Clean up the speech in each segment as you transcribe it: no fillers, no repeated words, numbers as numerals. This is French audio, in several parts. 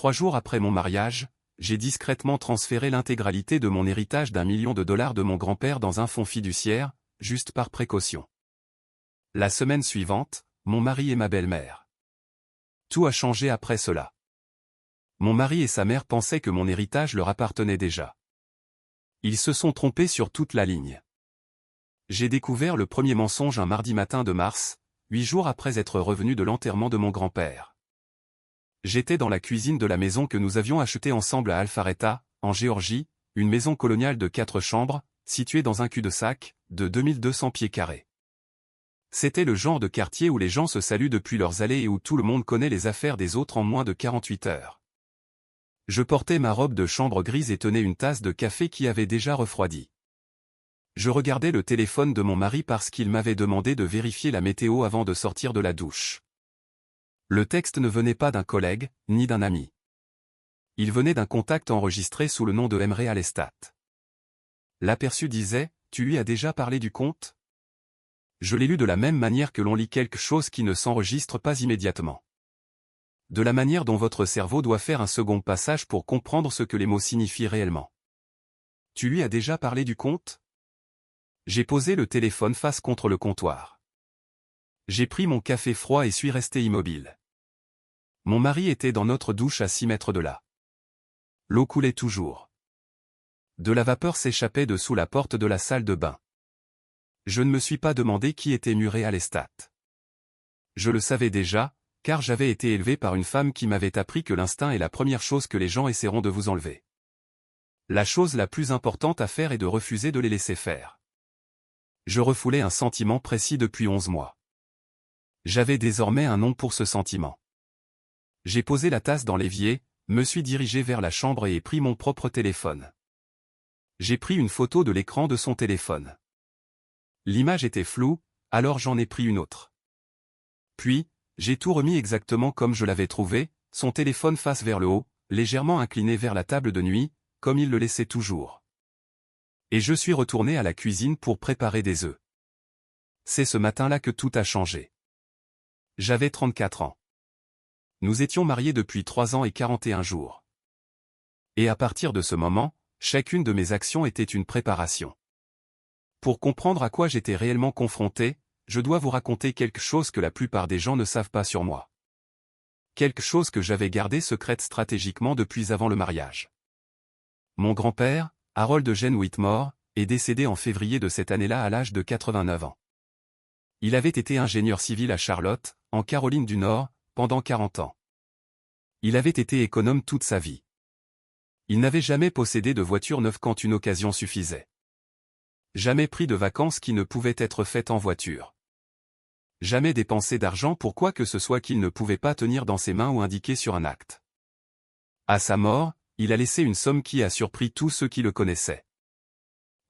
3 jours après mon mariage, j'ai discrètement transféré l'intégralité de mon héritage d'1 million de dollars de mon grand-père dans un fonds fiduciaire, juste par précaution. La semaine suivante, mon mari et ma belle-mère. Tout a changé après cela. Mon mari et sa mère pensaient que mon héritage leur appartenait déjà. Ils se sont trompés sur toute la ligne. J'ai découvert le premier mensonge un mardi matin de mars, 8 jours après être revenu de l'enterrement de mon grand-père. J'étais dans la cuisine de la maison que nous avions achetée ensemble à Alpharetta, en Géorgie, une maison coloniale de 4 chambres, située dans un cul-de-sac, de 2200 pieds carrés. C'était le genre de quartier où les gens se saluent depuis leurs allées et où tout le monde connaît les affaires des autres en moins de 48 heures. Je portais ma robe de chambre grise et tenais une tasse de café qui avait déjà refroidi. Je regardais le téléphone de mon mari parce qu'il m'avait demandé de vérifier la météo avant de sortir de la douche. Le texte ne venait pas d'un collègue, ni d'un ami. Il venait d'un contact enregistré sous le nom de Emre Alestat. L'aperçu disait « Tu lui as déjà parlé du compte ?» Je l'ai lu de la même manière que l'on lit quelque chose qui ne s'enregistre pas immédiatement. De la manière dont votre cerveau doit faire un second passage pour comprendre ce que les mots signifient réellement. « Tu lui as déjà parlé du compte ?» J'ai posé le téléphone face contre le comptoir. J'ai pris mon café froid et suis resté immobile. Mon mari était dans notre douche à 6 mètres de là. L'eau coulait toujours. De la vapeur s'échappait de sous la porte de la salle de bain. Je ne me suis pas demandé qui était Emre Alestat. Je le savais déjà, car j'avais été élevé par une femme qui m'avait appris que l'instinct est la première chose que les gens essaieront de vous enlever. La chose la plus importante à faire est de refuser de les laisser faire. Je refoulais un sentiment précis depuis 11 mois. J'avais désormais un nom pour ce sentiment. J'ai posé la tasse dans l'évier, me suis dirigé vers la chambre et ai pris mon propre téléphone. J'ai pris une photo de l'écran de son téléphone. L'image était floue, alors j'en ai pris une autre. Puis, j'ai tout remis exactement comme je l'avais trouvé, son téléphone face vers le haut, légèrement incliné vers la table de nuit, comme il le laissait toujours. Et je suis retourné à la cuisine pour préparer des œufs. C'est ce matin-là que tout a changé. J'avais 34 ans. Nous étions mariés depuis 3 ans et 41 jours. Et à partir de ce moment, chacune de mes actions était une préparation. Pour comprendre à quoi j'étais réellement confronté, je dois vous raconter quelque chose que la plupart des gens ne savent pas sur moi. Quelque chose que j'avais gardé secrète stratégiquement depuis avant le mariage. Mon grand-père, Harold Eugene Whitmore, est décédé en février de cette année-là à l'âge de 89 ans. Il avait été ingénieur civil à Charlotte, en Caroline du Nord, pendant 40 ans. Il avait été économe toute sa vie. Il n'avait jamais possédé de voiture neuve quand une occasion suffisait. Jamais pris de vacances qui ne pouvaient être faites en voiture. Jamais dépensé d'argent pour quoi que ce soit qu'il ne pouvait pas tenir dans ses mains ou indiquer sur un acte. À sa mort, il a laissé une somme qui a surpris tous ceux qui le connaissaient.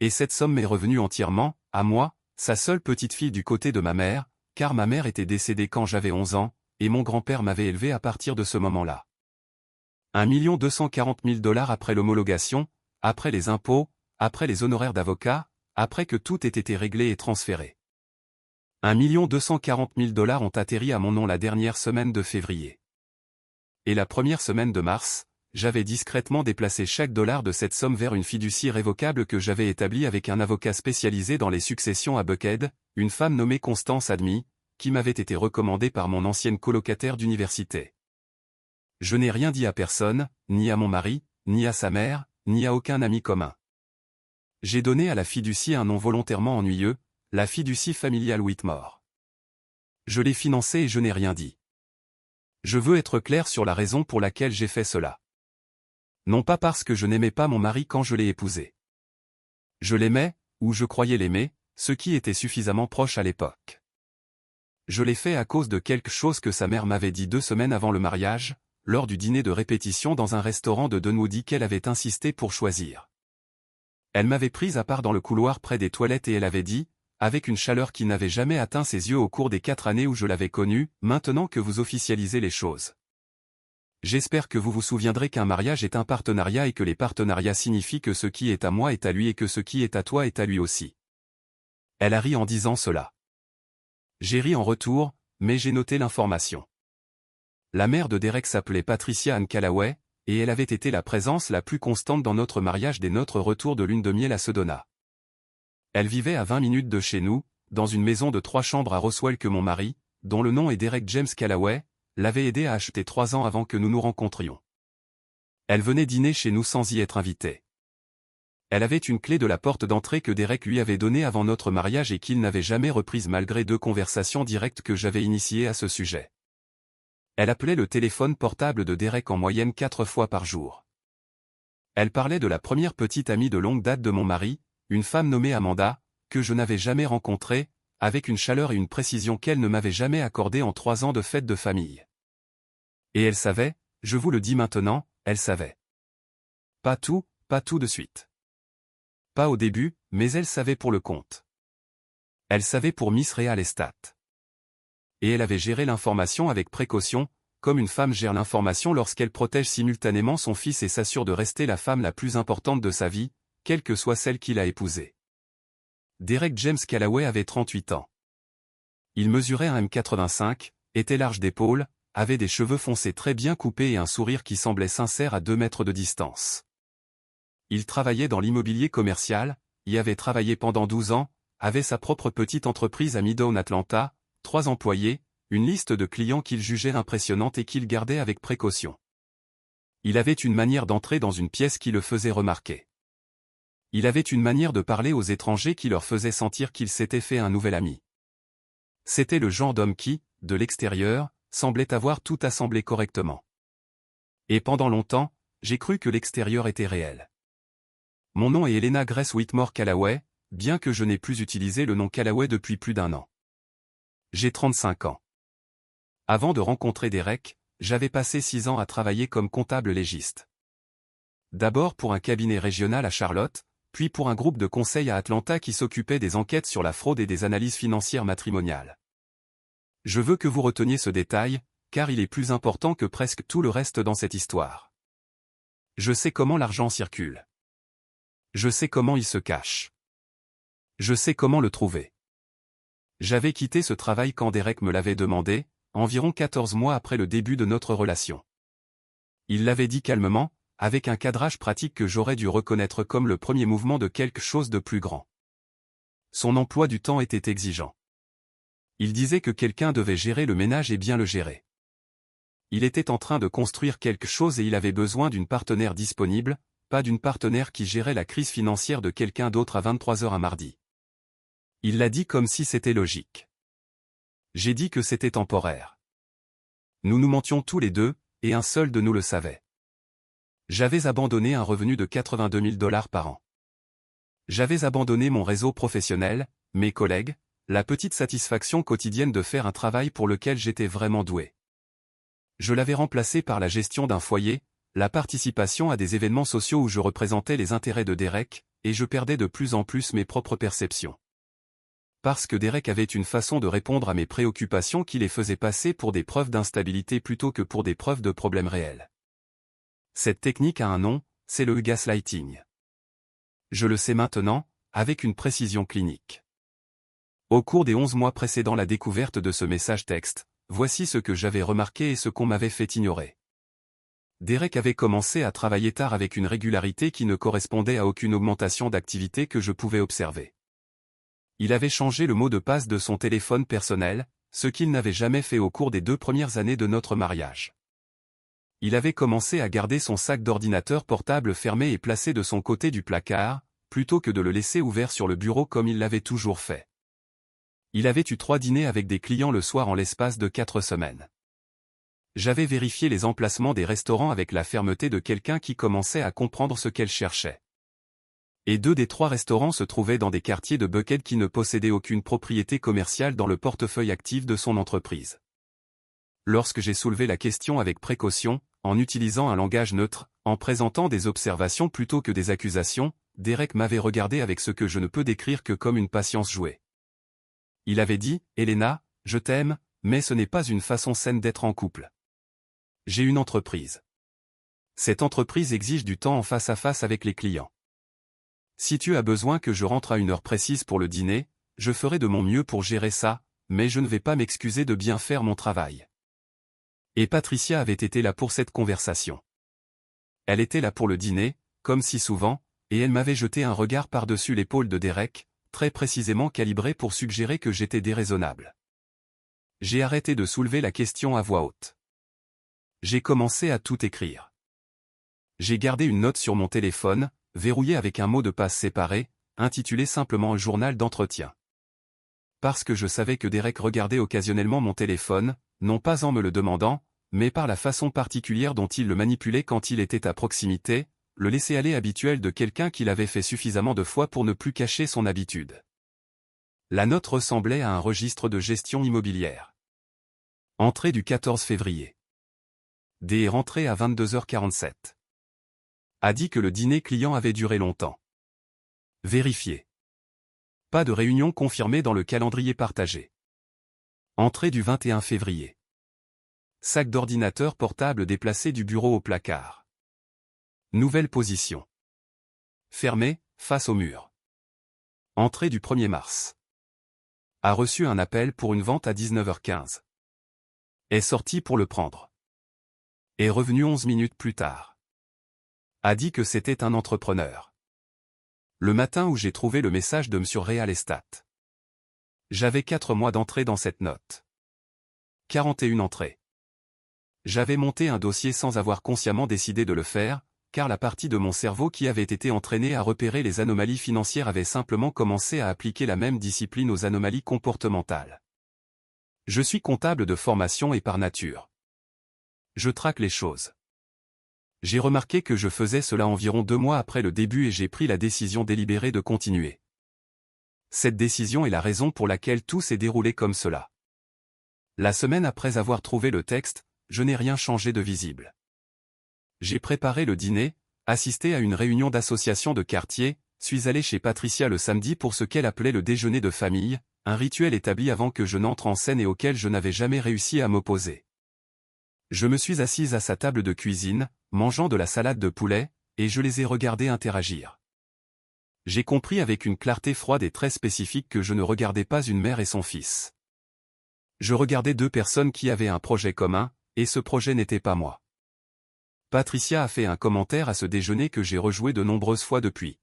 Et cette somme m'est revenue entièrement, à moi, sa seule petite fille du côté de ma mère, car ma mère était décédée quand j'avais 11 ans, et mon grand-père m'avait élevé à partir de ce moment-là. 1 240 000 $ après l'homologation, après les impôts, après les honoraires d'avocat, après que tout ait été réglé et transféré. 1 240 000 $ ont atterri à mon nom la dernière semaine de février. Et la première semaine de mars, j'avais discrètement déplacé chaque dollar de cette somme vers une fiducie révocable que j'avais établie avec un avocat spécialisé dans les successions à Buckhead, une femme nommée Constance Admy, qui m'avait été recommandée par mon ancienne colocataire d'université. Je n'ai rien dit à personne, ni à mon mari, ni à sa mère, ni à aucun ami commun. J'ai donné à la fiducie un nom volontairement ennuyeux, la fiducie familiale Whitmore. Je l'ai financée et je n'ai rien dit. Je veux être clair sur la raison pour laquelle j'ai fait cela. Non pas parce que je n'aimais pas mon mari quand je l'ai épousé. Je l'aimais, ou je croyais l'aimer, ce qui était suffisamment proche à l'époque. Je l'ai fait à cause de quelque chose que sa mère m'avait dit 2 semaines avant le mariage, lors du dîner de répétition dans un restaurant de Dunwoody qu'elle avait insisté pour choisir. Elle m'avait prise à part dans le couloir près des toilettes et elle avait dit, avec une chaleur qui n'avait jamais atteint ses yeux au cours des 4 années où je l'avais connue, maintenant que vous officialisez les choses. J'espère que vous vous souviendrez qu'un mariage est un partenariat et que les partenariats signifient que ce qui est à moi est à lui et que ce qui est à toi est à lui aussi. Elle a ri en disant cela. J'ai ri en retour, mais j'ai noté l'information. La mère de Derek s'appelait Patricia Ann Callaway, et elle avait été la présence la plus constante dans notre mariage dès notre retour de lune de miel à Sedona. Elle vivait à 20 minutes de chez nous, dans une maison de 3 chambres à Roswell que mon mari, dont le nom est Derek James Callaway, l'avait aidé à acheter 3 ans avant que nous nous rencontrions. Elle venait dîner chez nous sans y être invitée. Elle avait une clé de la porte d'entrée que Derek lui avait donnée avant notre mariage et qu'il n'avait jamais reprise malgré 2 conversations directes que j'avais initiées à ce sujet. Elle appelait le téléphone portable de Derek en moyenne 4 fois par jour. Elle parlait de la première petite amie de longue date de mon mari, une femme nommée Amanda, que je n'avais jamais rencontrée, avec une chaleur et une précision qu'elle ne m'avait jamais accordée en 3 ans de fête de famille. Et elle savait, je vous le dis maintenant, elle savait. Pas tout de suite. Pas au début, mais elle savait pour le compte. Elle savait pour Miss Real Estate. Et elle avait géré l'information avec précaution, comme une femme gère l'information lorsqu'elle protège simultanément son fils et s'assure de rester la femme la plus importante de sa vie, quelle que soit celle qu'il a épousée. Derek James Callaway avait 38 ans. Il mesurait 1,85 m, était large d'épaules, avait des cheveux foncés très bien coupés et un sourire qui semblait sincère à 2 mètres de distance. Il travaillait dans l'immobilier commercial, y avait travaillé pendant 12 ans, avait sa propre petite entreprise à Midtown Atlanta, 3 employés, une liste de clients qu'il jugeait impressionnante et qu'il gardait avec précaution. Il avait une manière d'entrer dans une pièce qui le faisait remarquer. Il avait une manière de parler aux étrangers qui leur faisait sentir qu'il s'était fait un nouvel ami. C'était le genre d'homme qui, de l'extérieur, semblait avoir tout assemblé correctement. Et pendant longtemps, j'ai cru que l'extérieur était réel. Mon nom est Helena Grace Whitmore Callaway, bien que je n'ai plus utilisé le nom Callaway depuis plus d'1 an. J'ai 35 ans. Avant de rencontrer Derek, j'avais passé 6 ans à travailler comme comptable légiste. D'abord pour un cabinet régional à Charlotte, puis pour un groupe de conseil à Atlanta qui s'occupait des enquêtes sur la fraude et des analyses financières matrimoniales. Je veux que vous reteniez ce détail, car il est plus important que presque tout le reste dans cette histoire. Je sais comment l'argent circule. Je sais comment il se cache. Je sais comment le trouver. J'avais quitté ce travail quand Derek me l'avait demandé, environ 14 mois après le début de notre relation. Il l'avait dit calmement, avec un cadrage pratique que j'aurais dû reconnaître comme le premier mouvement de quelque chose de plus grand. Son emploi du temps était exigeant. Il disait que quelqu'un devait gérer le ménage et bien le gérer. Il était en train de construire quelque chose et il avait besoin d'une partenaire disponible, pas d'une partenaire qui gérait la crise financière de quelqu'un d'autre à 23 h un mardi. Il l'a dit comme si c'était logique. J'ai dit que c'était temporaire. Nous nous mentions tous les deux, et un seul de nous le savait. J'avais abandonné un revenu de 82 000 $ par an. J'avais abandonné mon réseau professionnel, mes collègues, la petite satisfaction quotidienne de faire un travail pour lequel j'étais vraiment doué. Je l'avais remplacé par la gestion d'un foyer, la participation à des événements sociaux où je représentais les intérêts de Derek, et je perdais de plus en plus mes propres perceptions. Parce que Derek avait une façon de répondre à mes préoccupations qui les faisait passer pour des preuves d'instabilité plutôt que pour des preuves de problèmes réels. Cette technique a un nom, c'est le gaslighting. Je le sais maintenant, avec une précision clinique. Au cours des 11 mois précédant la découverte de ce message texte, voici ce que j'avais remarqué et ce qu'on m'avait fait ignorer. Derek avait commencé à travailler tard avec une régularité qui ne correspondait à aucune augmentation d'activité que je pouvais observer. Il avait changé le mot de passe de son téléphone personnel, ce qu'il n'avait jamais fait au cours des 2 premières années de notre mariage. Il avait commencé à garder son sac d'ordinateur portable fermé et placé de son côté du placard, plutôt que de le laisser ouvert sur le bureau comme il l'avait toujours fait. Il avait eu 3 dîners avec des clients le soir en l'espace de 4 semaines. J'avais vérifié les emplacements des restaurants avec la fermeté de quelqu'un qui commençait à comprendre ce qu'elle cherchait. Et 2 des 3 restaurants se trouvaient dans des quartiers de Buckhead qui ne possédaient aucune propriété commerciale dans le portefeuille actif de son entreprise. Lorsque j'ai soulevé la question avec précaution, en utilisant un langage neutre, en présentant des observations plutôt que des accusations, Derek m'avait regardé avec ce que je ne peux décrire que comme une patience jouée. Il avait dit, « Helena, je t'aime, mais ce n'est pas une façon saine d'être en couple. J'ai une entreprise. Cette entreprise exige du temps en face à face avec les clients. Si tu as besoin que je rentre à une heure précise pour le dîner, je ferai de mon mieux pour gérer ça, mais je ne vais pas m'excuser de bien faire mon travail. » Et Patricia avait été là pour cette conversation. Elle était là pour le dîner, comme si souvent, et elle m'avait jeté un regard par-dessus l'épaule de Derek, très précisément calibré pour suggérer que j'étais déraisonnable. J'ai arrêté de soulever la question à voix haute. J'ai commencé à tout écrire. J'ai gardé une note sur mon téléphone, verrouillée avec un mot de passe séparé, intitulé simplement journal d'entretien. Parce que je savais que Derek regardait occasionnellement mon téléphone, non pas en me le demandant, mais par la façon particulière dont il le manipulait quand il était à proximité, le laisser-aller habituel de quelqu'un qui l'avait fait suffisamment de fois pour ne plus cacher son habitude. La note ressemblait à un registre de gestion immobilière. Entrée du 14 février. D est rentré à 22h47. A dit que le dîner client avait duré longtemps. Vérifié. Pas de réunion confirmée dans le calendrier partagé. Entrée du 21 février. Sac d'ordinateur portable déplacé du bureau au placard. Nouvelle position. Fermé, face au mur. Entrée du 1er mars. A reçu un appel pour une vente à 19h15. Est sorti pour le prendre. Est revenu 11 minutes plus tard. A dit que c'était un entrepreneur. Le matin où j'ai trouvé le message de Monsieur Real Estate. J'avais 4 mois d'entrée dans cette note. 41 entrées. J'avais monté un dossier sans avoir consciemment décidé de le faire, car la partie de mon cerveau qui avait été entraînée à repérer les anomalies financières avait simplement commencé à appliquer la même discipline aux anomalies comportementales. Je suis comptable de formation et par nature. Je traque les choses. J'ai remarqué que je faisais cela environ 2 mois après le début et j'ai pris la décision délibérée de continuer. Cette décision est la raison pour laquelle tout s'est déroulé comme cela. La semaine après avoir trouvé le texte, je n'ai rien changé de visible. J'ai préparé le dîner, assisté à une réunion d'association de quartier, suis allé chez Patricia le samedi pour ce qu'elle appelait le déjeuner de famille, un rituel établi avant que je n'entre en scène et auquel je n'avais jamais réussi à m'opposer. Je me suis assise à sa table de cuisine, mangeant de la salade de poulet, et je les ai regardés interagir. J'ai compris avec une clarté froide et très spécifique que je ne regardais pas une mère et son fils. Je regardais 2 personnes qui avaient un projet commun, et ce projet n'était pas moi. Patricia a fait un commentaire à ce déjeuner que j'ai rejoué de nombreuses fois depuis.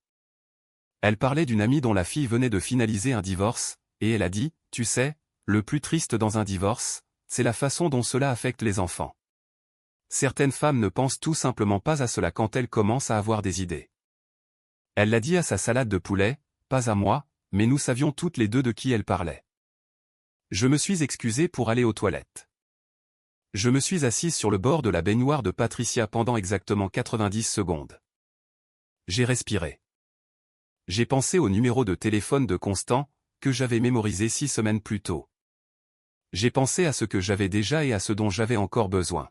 Elle parlait d'une amie dont la fille venait de finaliser un divorce, et elle a dit, « Tu sais, le plus triste dans un divorce, c'est la façon dont cela affecte les enfants. Certaines femmes ne pensent tout simplement pas à cela quand elles commencent à avoir des idées. » Elle l'a dit à sa salade de poulet, pas à moi, mais nous savions toutes les deux de qui elle parlait. Je me suis excusé pour aller aux toilettes. Je me suis assise sur le bord de la baignoire de Patricia pendant exactement 90 secondes. J'ai respiré. J'ai pensé au numéro de téléphone de Constant, que j'avais mémorisé 6 semaines plus tôt. J'ai pensé à ce que j'avais déjà et à ce dont j'avais encore besoin.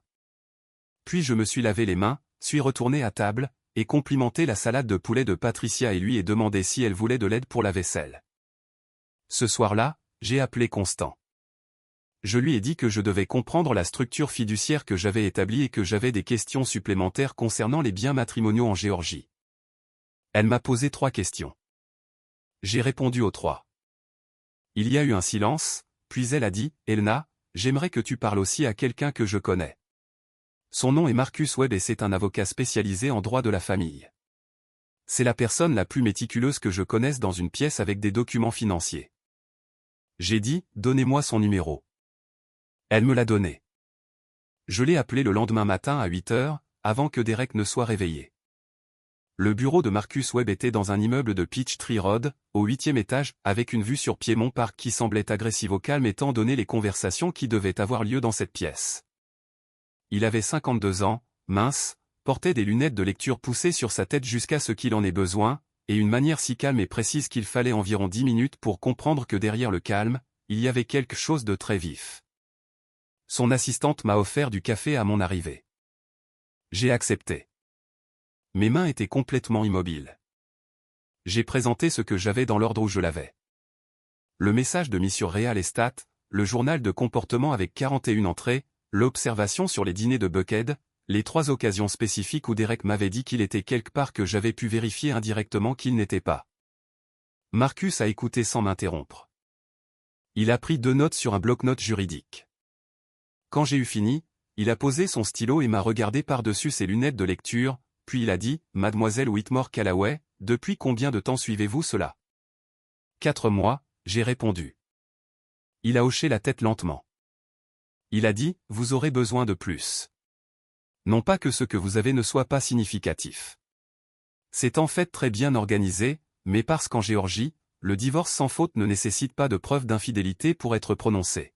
Puis je me suis lavé les mains, suis retourné à table, et complimenté la salade de poulet de Patricia et lui ai demandé si elle voulait de l'aide pour la vaisselle. Ce soir-là, j'ai appelé Constant. Je lui ai dit que je devais comprendre la structure fiduciaire que j'avais établie et que j'avais des questions supplémentaires concernant les biens matrimoniaux en Géorgie. Elle m'a posé 3 questions. J'ai répondu aux 3. Il y a eu un silence, puis elle a dit, « Elna, j'aimerais que tu parles aussi à quelqu'un que je connais. Son nom est Marcus Webb et c'est un avocat spécialisé en droit de la famille. C'est la personne la plus méticuleuse que je connaisse dans une pièce avec des documents financiers. » J'ai dit, « Donnez-moi son numéro. » Elle me l'a donné. Je l'ai appelé le lendemain matin à 8 heures, avant que Derek ne soit réveillé. Le bureau de Marcus Webb était dans un immeuble de Peachtree Road, au 8e étage, avec une vue sur Piedmont Park qui semblait agressive au calme étant donné les conversations qui devaient avoir lieu dans cette pièce. Il avait 52 ans, mince, portait des lunettes de lecture poussées sur sa tête jusqu'à ce qu'il en ait besoin, et une manière si calme et précise qu'il fallait environ 10 minutes pour comprendre que derrière le calme, il y avait quelque chose de très vif. Son assistante m'a offert du café à mon arrivée. J'ai accepté. Mes mains étaient complètement immobiles. J'ai présenté ce que j'avais dans l'ordre où je l'avais. Le message de Monsieur Real Estate, le journal de comportement avec 41 entrées, l'observation sur les dîners de Buckhead, les 3 occasions spécifiques où Derek m'avait dit qu'il était quelque part que j'avais pu vérifier indirectement qu'il n'était pas. Marcus a écouté sans m'interrompre. Il a pris 2 notes sur un bloc-notes juridique. Quand j'ai eu fini, il a posé son stylo et m'a regardé par-dessus ses lunettes de lecture, puis il a dit, « Mademoiselle Whitmore Callaway, depuis combien de temps suivez-vous cela ?» 4 mois, j'ai répondu. Il a hoché la tête lentement. Il a dit, « Vous aurez besoin de plus. Non pas que ce que vous avez ne soit pas significatif. C'est en fait très bien organisé, mais parce qu'en Géorgie, le divorce sans faute ne nécessite pas de preuve d'infidélité pour être prononcé.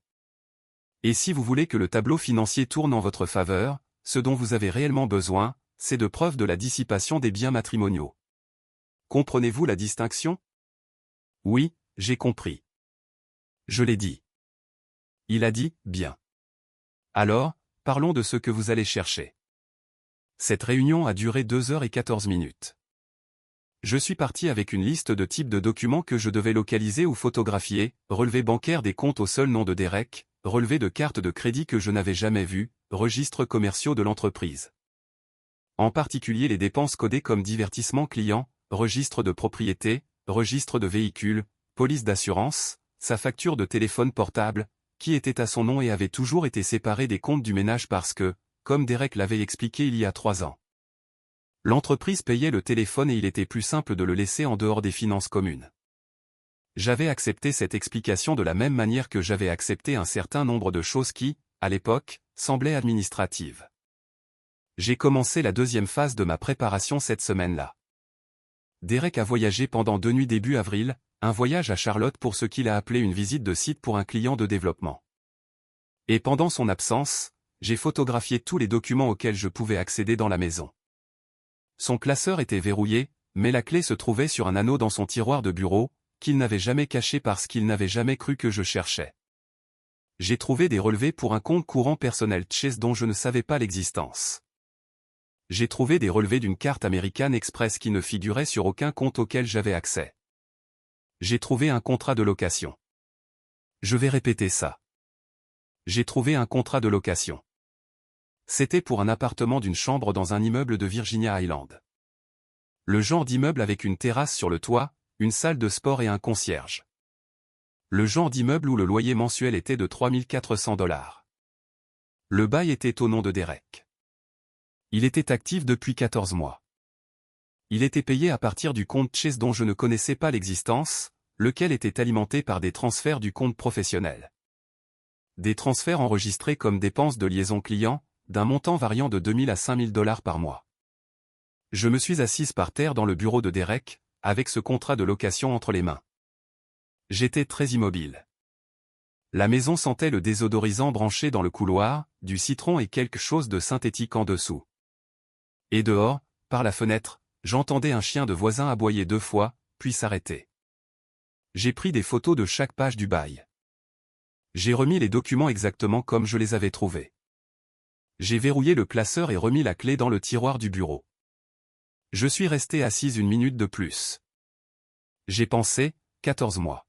Et si vous voulez que le tableau financier tourne en votre faveur, ce dont vous avez réellement besoin, c'est de preuves de la dissipation des biens matrimoniaux. Comprenez-vous la distinction? Oui, j'ai compris. Je l'ai dit. Il a dit, bien. Alors, parlons de ce que vous allez chercher. Cette réunion a duré 2 heures et 14 minutes. Je suis parti avec une liste de types de documents que je devais localiser ou photographier, relevé bancaire des comptes au seul nom de Derek, relevé de cartes de crédit que je n'avais jamais vues, registres commerciaux de l'entreprise. En particulier les dépenses codées comme divertissement client, registre de propriété, registre de véhicule, police d'assurance, sa facture de téléphone portable, qui était à son nom et avait toujours été séparée des comptes du ménage parce que, comme Derek l'avait expliqué il y a 3 ans, l'entreprise payait le téléphone et il était plus simple de le laisser en dehors des finances communes. J'avais accepté cette explication de la même manière que j'avais accepté un certain nombre de choses qui, à l'époque, semblaient administratives. J'ai commencé la 2e phase de ma préparation cette semaine-là. Derek a voyagé pendant 2 nuits début avril, un voyage à Charlotte pour ce qu'il a appelé une visite de site pour un client de développement. Et pendant son absence, j'ai photographié tous les documents auxquels je pouvais accéder dans la maison. Son classeur était verrouillé, mais la clé se trouvait sur un anneau dans son tiroir de bureau, qu'il n'avait jamais caché parce qu'il n'avait jamais cru que je cherchais. J'ai trouvé des relevés pour un compte courant personnel Chase dont je ne savais pas l'existence. J'ai trouvé des relevés d'une carte American Express qui ne figurait sur aucun compte auquel j'avais accès. J'ai trouvé un contrat de location. Je vais répéter ça. J'ai trouvé un contrat de location. C'était pour un appartement d'une chambre dans un immeuble de Virginia Island. Le genre d'immeuble avec une terrasse sur le toit, une salle de sport et un concierge. Le genre d'immeuble où le loyer mensuel était de 3 400 $. Le bail était au nom de Derek. Il était actif depuis 14 mois. Il était payé à partir du compte Chase dont je ne connaissais pas l'existence, lequel était alimenté par des transferts du compte professionnel. Des transferts enregistrés comme dépenses de liaison client, d'un montant variant de 2 000 à 5 000 $ par mois. Je me suis assise par terre dans le bureau de Derek, avec ce contrat de location entre les mains. J'étais très immobile. La maison sentait le désodorisant branché dans le couloir, du citron et quelque chose de synthétique en dessous. Et dehors, par la fenêtre, j'entendais un chien de voisin aboyer 2 fois, puis s'arrêter. J'ai pris des photos de chaque page du bail. J'ai remis les documents exactement comme je les avais trouvés. J'ai verrouillé le classeur et remis la clé dans le tiroir du bureau. Je suis resté assise 1 minute de plus. J'ai pensé, 14 mois.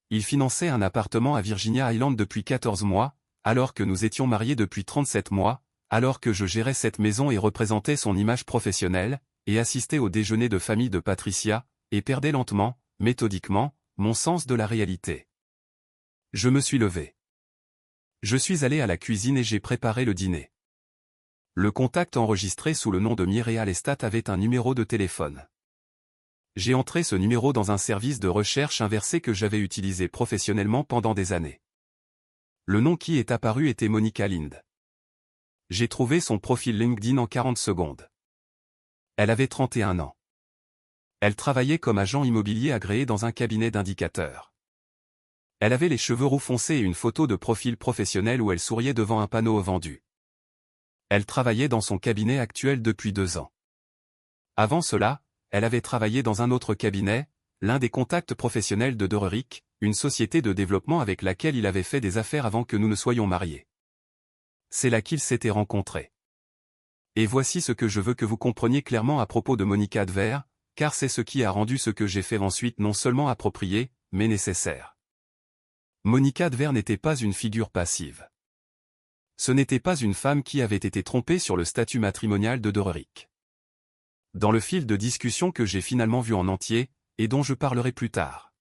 Il finançait un appartement à Virginia Island depuis 14 mois, alors que nous étions mariés depuis 37 mois, alors que je gérais cette maison et représentais son image professionnelle, et assistais au déjeuner de famille de Patricia, et perdais lentement, méthodiquement, mon sens de la réalité. Je me suis levé. Je suis allé à la cuisine et j'ai préparé le dîner. Le contact enregistré sous le nom de Mireille Lestat avait un numéro de téléphone. J'ai entré ce numéro dans un service de recherche inversé que j'avais utilisé professionnellement pendant des années. Le nom qui est apparu était Monica Lind. J'ai trouvé son profil LinkedIn en 40 secondes. Elle avait 31 ans. Elle travaillait comme agent immobilier agréé dans un cabinet d'indicateurs. Elle avait les cheveux roux foncés et une photo de profil professionnel où elle souriait devant un panneau aux vendus. Elle travaillait dans son cabinet actuel depuis 2 ans. Avant cela, elle avait travaillé dans un autre cabinet, l'un des contacts professionnels de Dererick, une société de développement avec laquelle il avait fait des affaires avant que nous ne soyons mariés. C'est là qu'ils s'étaient rencontrés. Et voici ce que je veux que vous compreniez clairement à propos de Monica Adver, car c'est ce qui a rendu ce que j'ai fait ensuite non seulement approprié, mais nécessaire. Monica Adver n'était pas une figure passive. Ce n'était pas une femme qui avait été trompée sur le statut matrimonial de Dererick. Dans le fil de discussion que j'ai finalement vu en entier, et dont je parlerai plus tard.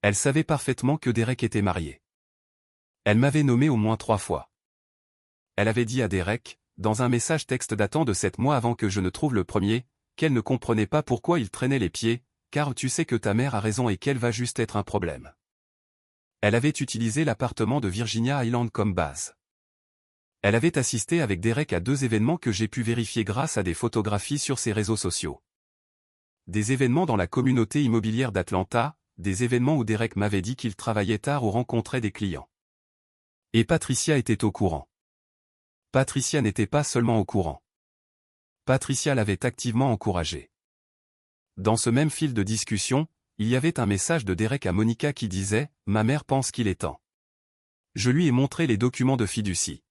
Elle savait parfaitement que Derek était marié. Elle m'avait nommé au moins 3 fois. Elle avait dit à Derek, dans un message texte datant de 7 mois avant que je ne trouve le premier, qu'elle ne comprenait pas pourquoi il traînait les pieds, car tu sais que ta mère a raison et qu'elle va juste être un problème. Elle avait utilisé l'appartement de Virginia Island comme base. Elle avait assisté avec Derek à 2 événements que j'ai pu vérifier grâce à des photographies sur ses réseaux sociaux. Des événements dans la communauté immobilière d'Atlanta, des événements où Derek m'avait dit qu'il travaillait tard ou rencontrait des clients. Et Patricia était au courant. Patricia n'était pas seulement au courant. Patricia l'avait activement encouragé. Dans ce même fil de discussion, il y avait un message de Derek à Monica qui disait « Ma mère pense qu'il est temps. » Je lui ai montré les documents de fiducie.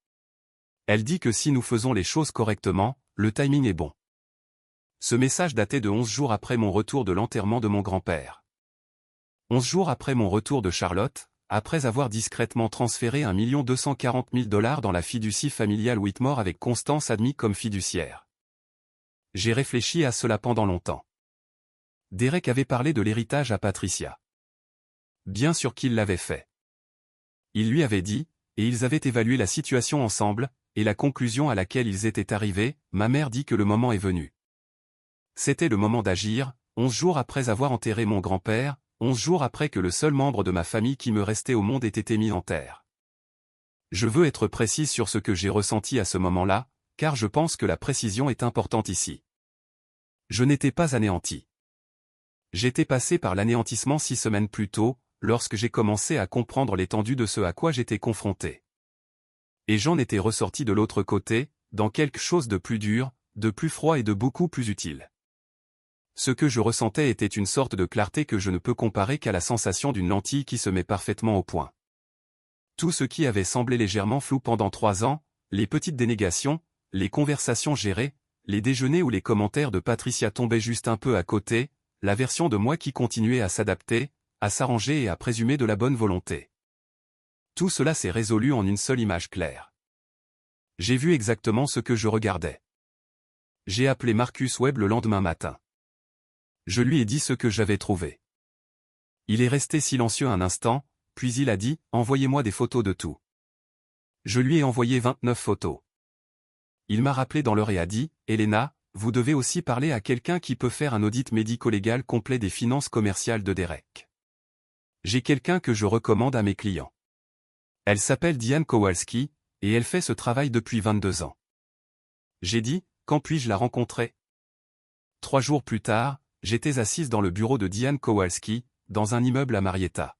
Elle dit que si nous faisons les choses correctement, le timing est bon. Ce message datait de 11 jours après mon retour de l'enterrement de mon grand-père. 11 jours après mon retour de Charlotte, après avoir discrètement transféré 1 240 000 $ dans la fiducie familiale Whitmore avec Constance admis comme fiduciaire. J'ai réfléchi à cela pendant longtemps. Derek avait parlé de l'héritage à Patricia. Bien sûr qu'il l'avait fait. Il lui avait dit, et ils avaient évalué la situation ensemble, et la conclusion à laquelle ils étaient arrivés, ma mère dit que le moment est venu. C'était le moment d'agir, 11 jours après avoir enterré mon grand-père, 11 jours après que le seul membre de ma famille qui me restait au monde ait été mis en terre. Je veux être précise sur ce que j'ai ressenti à ce moment-là, car je pense que la précision est importante ici. Je n'étais pas anéanti. J'étais passé par l'anéantissement 6 semaines plus tôt, lorsque j'ai commencé à comprendre l'étendue de ce à quoi j'étais confronté. Et j'en étais ressorti de l'autre côté, dans quelque chose de plus dur, de plus froid et de beaucoup plus utile. Ce que je ressentais était une sorte de clarté que je ne peux comparer qu'à la sensation d'une lentille qui se met parfaitement au point. Tout ce qui avait semblé légèrement flou pendant 3 ans, les petites dénégations, les conversations gérées, les déjeuners où les commentaires de Patricia tombaient juste un peu à côté, la version de moi qui continuait à s'adapter, à s'arranger et à présumer de la bonne volonté. Tout cela s'est résolu en une seule image claire. J'ai vu exactement ce que je regardais. J'ai appelé Marcus Webb le lendemain matin. Je lui ai dit ce que j'avais trouvé. Il est resté silencieux un instant, puis il a dit « Envoyez-moi des photos de tout ». Je lui ai envoyé 29 photos. Il m'a rappelé dans l'heure et a dit « Elena, vous devez aussi parler à quelqu'un qui peut faire un audit médico-légal complet des finances commerciales de Derek. J'ai quelqu'un que je recommande à mes clients. Elle s'appelle Diane Kowalski, et elle fait ce travail depuis 22 ans. » J'ai dit « Quand puis-je la rencontrer ?» 3 jours plus tard, j'étais assise dans le bureau de Diane Kowalski, dans un immeuble à Marietta.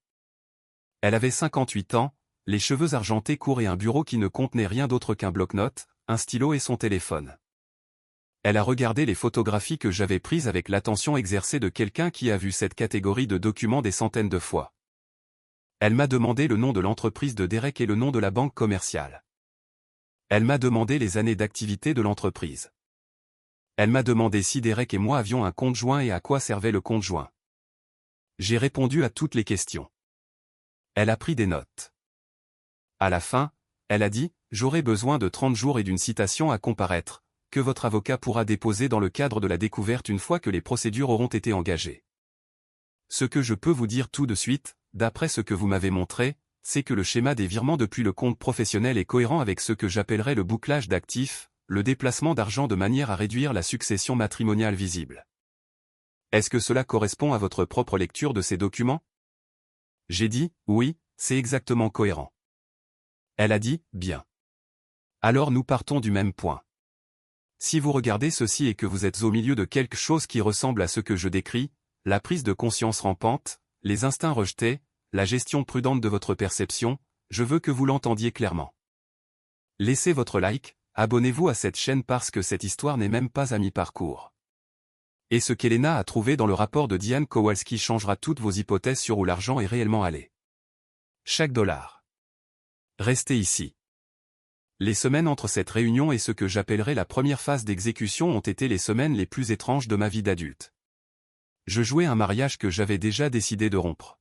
Elle avait 58 ans, les cheveux argentés courts et un bureau qui ne contenait rien d'autre qu'un bloc-notes, un stylo et son téléphone. Elle a regardé les photographies que j'avais prises avec l'attention exercée de quelqu'un qui a vu cette catégorie de documents des centaines de fois. Elle m'a demandé le nom de l'entreprise de Derek et le nom de la banque commerciale. Elle m'a demandé les années d'activité de l'entreprise. Elle m'a demandé si Derek et moi avions un compte joint et à quoi servait le compte joint. J'ai répondu à toutes les questions. Elle a pris des notes. À la fin, elle a dit « J'aurai besoin de 30 jours et d'une citation à comparaître, que votre avocat pourra déposer dans le cadre de la découverte une fois que les procédures auront été engagées. Ce que je peux vous dire tout de suite, d'après ce que vous m'avez montré, c'est que le schéma des virements depuis le compte professionnel est cohérent avec ce que j'appellerais le bouclage d'actifs, le déplacement d'argent de manière à réduire la succession matrimoniale visible. Est-ce que cela correspond à votre propre lecture de ces documents ? J'ai dit, oui, c'est exactement cohérent. Elle a dit, bien. Alors nous partons du même point. Si vous regardez ceci et que vous êtes au milieu de quelque chose qui ressemble à ce que je décris, la prise de conscience rampante, les instincts rejetés, la gestion prudente de votre perception, je veux que vous l'entendiez clairement. Laissez votre like, abonnez-vous à cette chaîne parce que cette histoire n'est même pas à mi-parcours. Et ce qu'Elena a trouvé dans le rapport de Diane Kowalski changera toutes vos hypothèses sur où l'argent est réellement allé. Chaque dollar. Restez ici. Les semaines entre cette réunion et ce que j'appellerais la première phase d'exécution ont été les semaines les plus étranges de ma vie d'adulte. Je jouais un mariage que j'avais déjà décidé de rompre.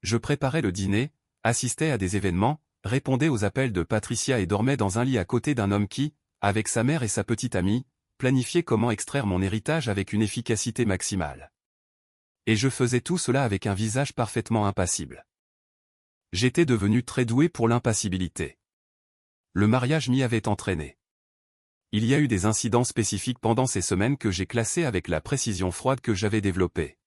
Je préparais le dîner, assistais à des événements, répondais aux appels de Patricia et dormais dans un lit à côté d'un homme qui, avec sa mère et sa petite amie, planifiait comment extraire mon héritage avec une efficacité maximale. Et je faisais tout cela avec un visage parfaitement impassible. J'étais devenu très doué pour l'impassibilité. Le mariage m'y avait entraîné. Il y a eu des incidents spécifiques pendant ces semaines que j'ai classés avec la précision froide que j'avais développée.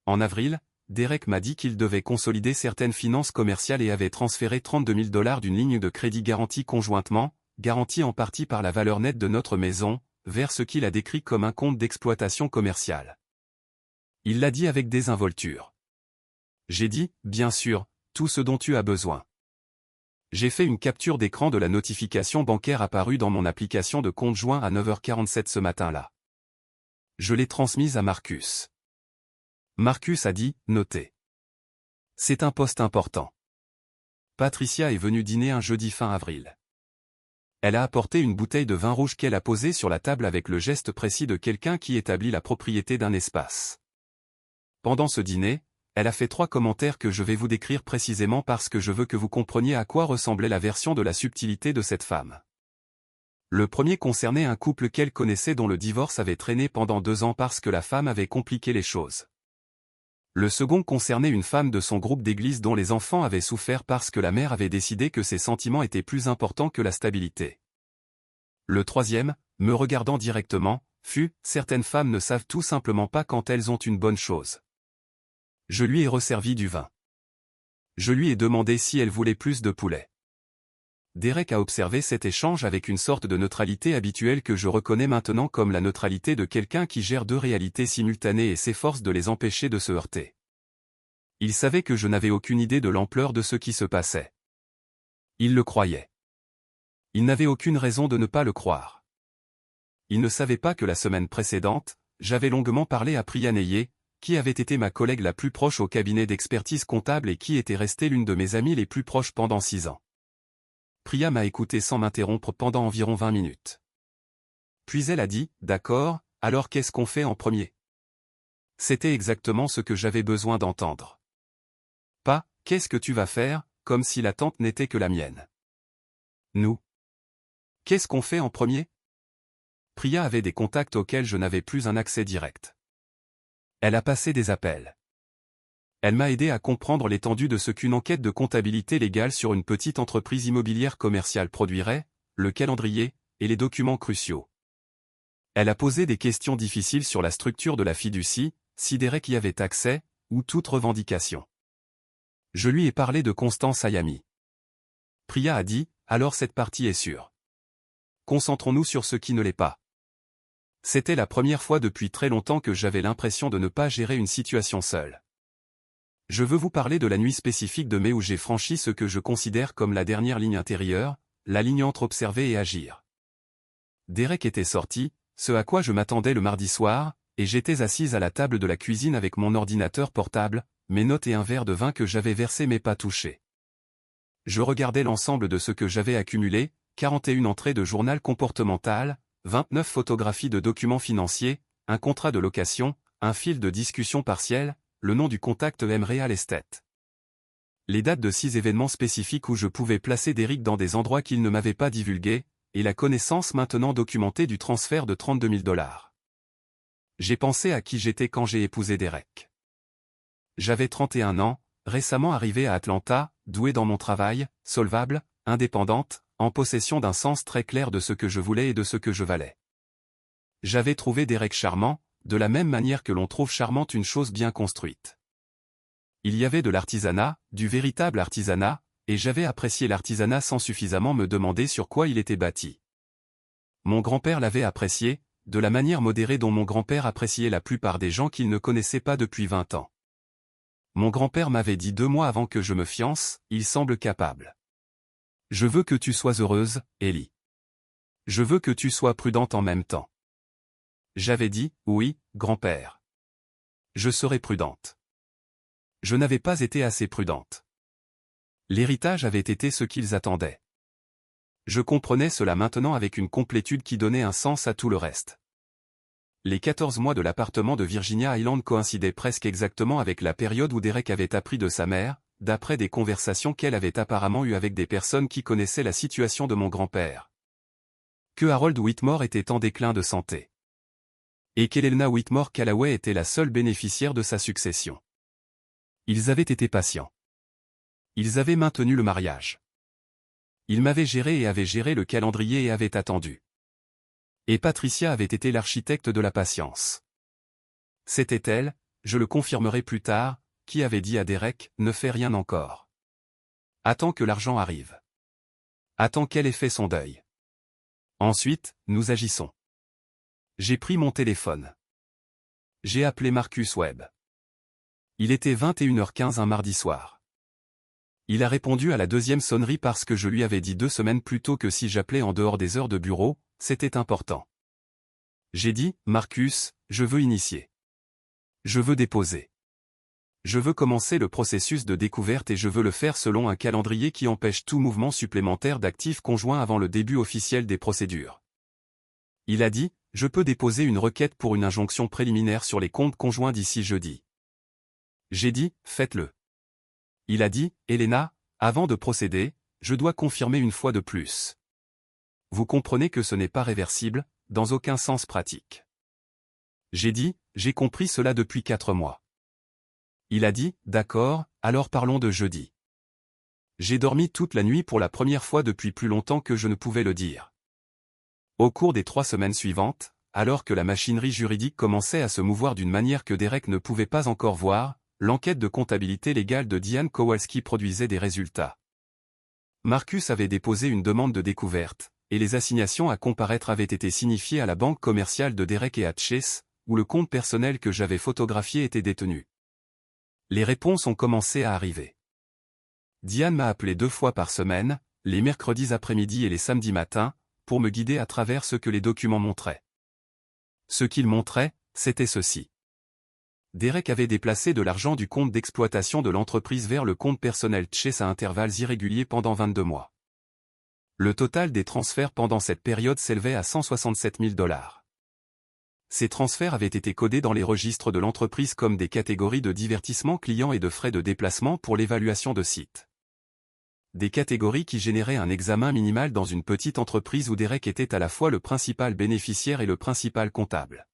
En avril, Derek m'a dit qu'il devait consolider certaines finances commerciales et avait transféré 32 000 $ d'une ligne de crédit garantie conjointement, garantie en partie par la valeur nette de notre maison, vers ce qu'il a décrit comme un compte d'exploitation commerciale. Il l'a dit avec désinvolture. J'ai dit, bien sûr, tout ce dont tu as besoin. J'ai fait une capture d'écran de la notification bancaire apparue dans mon application de compte joint à 9h47 ce matin-là. Je l'ai transmise à Marcus. Marcus a dit, notez. C'est un poste important. Patricia est venue dîner un jeudi fin avril. Elle a apporté une bouteille de vin rouge qu'elle a posée sur la table avec le geste précis de quelqu'un qui établit la propriété d'un espace. Pendant ce dîner, elle a fait 3 commentaires que je vais vous décrire précisément parce que je veux que vous compreniez à quoi ressemblait la version de la subtilité de cette femme. Le premier concernait un couple qu'elle connaissait dont le divorce avait traîné pendant 2 ans parce que la femme avait compliqué les choses. Le second concernait une femme de son groupe d'église dont les enfants avaient souffert parce que la mère avait décidé que ses sentiments étaient plus importants que la stabilité. Le troisième, me regardant directement, fut « Certaines femmes ne savent tout simplement pas quand elles ont une bonne chose ». Je lui ai resservi du vin. Je lui ai demandé si elle voulait plus de poulet. Derek a observé cet échange avec une sorte de neutralité habituelle que je reconnais maintenant comme la neutralité de quelqu'un qui gère 2 réalités simultanées et s'efforce de les empêcher de se heurter. Il savait que je n'avais aucune idée de l'ampleur de ce qui se passait. Il le croyait. Il n'avait aucune raison de ne pas le croire. Il ne savait pas que la semaine précédente, j'avais longuement parlé à Priya Neyé, qui avait été ma collègue la plus proche au cabinet d'expertise comptable et qui était restée l'une de mes amies les plus proches pendant 6 ans. Priya m'a écouté sans m'interrompre pendant environ 20 minutes. Puis elle a dit, « D'accord, alors qu'est-ce qu'on fait en premier ?» C'était exactement ce que j'avais besoin d'entendre. Pas, « Qu'est-ce que tu vas faire ?» comme si l'attente n'était que la mienne. Nous. Qu'est-ce qu'on fait en premier? Priya avait des contacts auxquels je n'avais plus un accès direct. Elle a passé des appels. Elle m'a aidé à comprendre l'étendue de ce qu'une enquête de comptabilité légale sur une petite entreprise immobilière commerciale produirait, le calendrier, et les documents cruciaux. Elle a posé des questions difficiles sur la structure de la fiducie, si Derek y avait accès, ou toute revendication. Je lui ai parlé de Constance Ayami. Priya a dit, alors cette partie est sûre. Concentrons-nous sur ce qui ne l'est pas. C'était la première fois depuis très longtemps que j'avais l'impression de ne pas gérer une situation seule. Je veux vous parler de la nuit spécifique de mai où j'ai franchi ce que je considère comme la dernière ligne intérieure, la ligne entre observer et agir. Derek était sorti, ce à quoi je m'attendais le mardi soir, et j'étais assise à la table de la cuisine avec mon ordinateur portable, mes notes et un verre de vin que j'avais versé mais pas touché. Je regardais l'ensemble de ce que j'avais accumulé, 41 entrées de journal comportemental, 29 photographies de documents financiers, un contrat de location, un fil de discussion partiel, le nom du contact M Real Estate. Les dates de 6 événements spécifiques où je pouvais placer Derek dans des endroits qu'il ne m'avait pas divulgués, et la connaissance maintenant documentée du transfert de 32 000 $. J'ai pensé à qui j'étais quand j'ai épousé Derek. J'avais 31 ans, récemment arrivée à Atlanta, douée dans mon travail, solvable, indépendante, en possession d'un sens très clair de ce que je voulais et de ce que je valais. J'avais trouvé Derek charmant, de la même manière que l'on trouve charmante une chose bien construite. Il y avait de l'artisanat, du véritable artisanat, et j'avais apprécié l'artisanat sans suffisamment me demander sur quoi il était bâti. Mon grand-père l'avait apprécié, de la manière modérée dont mon grand-père appréciait la plupart des gens qu'il ne connaissait pas depuis 20 ans. Mon grand-père m'avait dit 2 mois avant que je me fiance, il semble capable. Je veux que tu sois heureuse, Ellie. Je veux que tu sois prudente en même temps. J'avais dit, oui, grand-père. Je serai prudente. Je n'avais pas été assez prudente. L'héritage avait été ce qu'ils attendaient. Je comprenais cela maintenant avec une complétude qui donnait un sens à tout le reste. Les 14 mois de l'appartement de Virginia Island coïncidaient presque exactement avec la période où Derek avait appris de sa mère, d'après des conversations qu'elle avait apparemment eues avec des personnes qui connaissaient la situation de mon grand-père. Que Harold Whitmore était en déclin de santé. Et qu'Helena Whitmore Callaway était la seule bénéficiaire de sa succession. Ils avaient été patients. Ils avaient maintenu le mariage. Ils m'avaient géré et avaient géré le calendrier et avaient attendu. Et Patricia avait été l'architecte de la patience. C'était elle, je le confirmerai plus tard, qui avait dit à Derek, ne fais rien encore. Attends que l'argent arrive. Attends qu'elle ait fait son deuil. Ensuite, nous agissons. J'ai pris mon téléphone. J'ai appelé Marcus Webb. Il était 21h15 un mardi soir. Il a répondu à la deuxième sonnerie parce que je lui avais dit 2 semaines plus tôt que si j'appelais en dehors des heures de bureau, c'était important. J'ai dit, Marcus, je veux initier. Je veux déposer. Je veux commencer le processus de découverte et je veux le faire selon un calendrier qui empêche tout mouvement supplémentaire d'actifs conjoints avant le début officiel des procédures. Il a dit, je peux déposer une requête pour une injonction préliminaire sur les comptes conjoints d'ici jeudi. J'ai dit, faites-le. Il a dit, Elena, avant de procéder, je dois confirmer une fois de plus. Vous comprenez que ce n'est pas réversible, dans aucun sens pratique. J'ai dit, j'ai compris cela depuis 4 mois. Il a dit, d'accord, alors parlons de jeudi. J'ai dormi toute la nuit pour la première fois depuis plus longtemps que je ne pouvais le dire. Au cours des 3 semaines suivantes, alors que la machinerie juridique commençait à se mouvoir d'une manière que Derek ne pouvait pas encore voir, l'enquête de comptabilité légale de Diane Kowalski produisait des résultats. Marcus avait déposé une demande de découverte, et les assignations à comparaître avaient été signifiées à la banque commerciale de Derek et à Chase, où le compte personnel que j'avais photographié était détenu. Les réponses ont commencé à arriver. Diane m'a appelé 2 fois par semaine, les mercredis après-midi et les samedis matins, pour me guider à travers ce que les documents montraient. Ce qu'ils montraient, c'était ceci. Derek avait déplacé de l'argent du compte d'exploitation de l'entreprise vers le compte personnel Chase à intervalles irréguliers pendant 22 mois. Le total des transferts pendant cette période s'élevait à 167 000 $. Ces transferts avaient été codés dans les registres de l'entreprise comme des catégories de divertissement client et de frais de déplacement pour l'évaluation de site. Des catégories qui généraient un examen minimal dans une petite entreprise où Derek était à la fois le principal bénéficiaire et le principal comptable.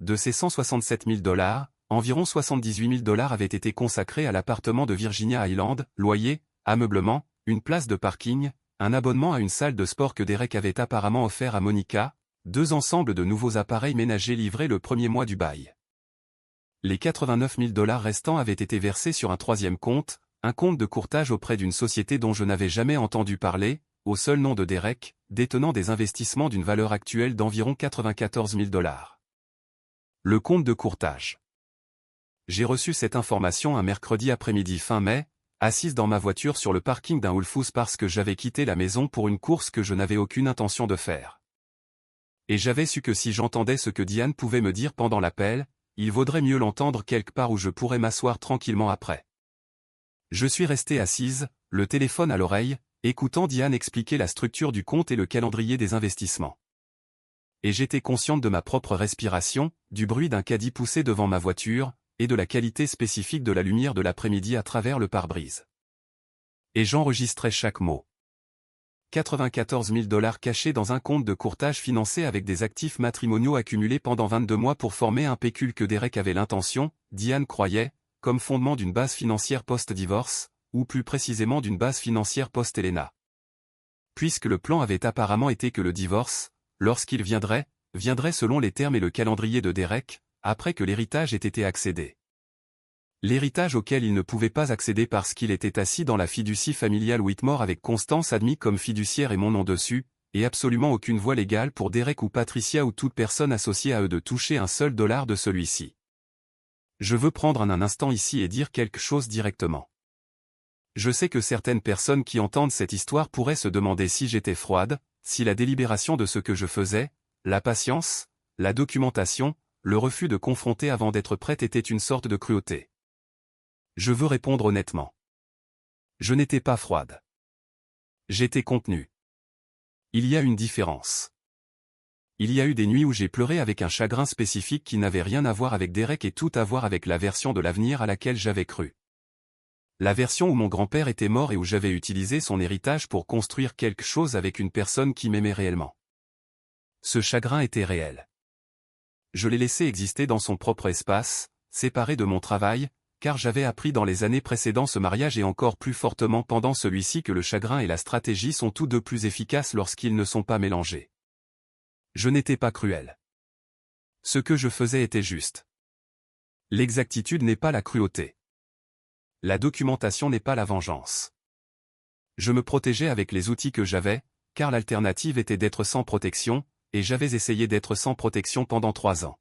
De ces 167 000 $, environ 78 000 $ avaient été consacrés à l'appartement de Virginia Island, loyer, ameublement, une place de parking, un abonnement à une salle de sport que Derek avait apparemment offert à Monica, 2 ensembles de nouveaux appareils ménagers livrés le premier mois du bail. Les 89 000 $ restants avaient été versés sur un 3e compte, un compte de courtage auprès d'une société dont je n'avais jamais entendu parler, au seul nom de Derek, détenant des investissements d'une valeur actuelle d'environ 94 000 $. Le compte de courtage. J'ai reçu cette information un mercredi après-midi fin mai, assise dans ma voiture sur le parking d'un Whole Foods parce que j'avais quitté la maison pour une course que je n'avais aucune intention de faire. Et j'avais su que si j'entendais ce que Diane pouvait me dire pendant l'appel, il vaudrait mieux l'entendre quelque part où je pourrais m'asseoir tranquillement après. Je suis resté assise, le téléphone à l'oreille, écoutant Diane expliquer la structure du compte et le calendrier des investissements. Et j'étais consciente de ma propre respiration, du bruit d'un caddie poussé devant ma voiture, et de la qualité spécifique de la lumière de l'après-midi à travers le pare-brise. Et j'enregistrais chaque mot. 94 000 $ cachés dans un compte de courtage financé avec des actifs matrimoniaux accumulés pendant 22 mois pour former un pécule que Derek avait l'intention, Diane croyait, comme fondement d'une base financière post-divorce, ou plus précisément d'une base financière post-Elena. Puisque le plan avait apparemment été que le divorce, lorsqu'il viendrait selon les termes et le calendrier de Derek, après que l'héritage ait été accédé. L'héritage auquel il ne pouvait pas accéder parce qu'il était assis dans la fiducie familiale Whitmore avec Constance admis comme fiduciaire et mon nom dessus, et absolument aucune voie légale pour Derek ou Patricia ou toute personne associée à eux de toucher un seul dollar de celui-ci. Je veux prendre un instant ici et dire quelque chose directement. Je sais que certaines personnes qui entendent cette histoire pourraient se demander si j'étais froide, si la délibération de ce que je faisais, la patience, la documentation, le refus de confronter avant d'être prête était une sorte de cruauté. Je veux répondre honnêtement. Je n'étais pas froide. J'étais contenue. Il y a une différence. Il y a eu des nuits où j'ai pleuré avec un chagrin spécifique qui n'avait rien à voir avec Derek et tout à voir avec la version de l'avenir à laquelle j'avais cru. La version où mon grand-père était mort et où j'avais utilisé son héritage pour construire quelque chose avec une personne qui m'aimait réellement. Ce chagrin était réel. Je l'ai laissé exister dans son propre espace, séparé de mon travail, car j'avais appris dans les années précédant ce mariage et encore plus fortement pendant celui-ci que le chagrin et la stratégie sont tous deux plus efficaces lorsqu'ils ne sont pas mélangés. Je n'étais pas cruel. Ce que je faisais était juste. L'exactitude n'est pas la cruauté. La documentation n'est pas la vengeance. Je me protégeais avec les outils que j'avais, car l'alternative était d'être sans protection, et j'avais essayé d'être sans protection pendant 3 ans.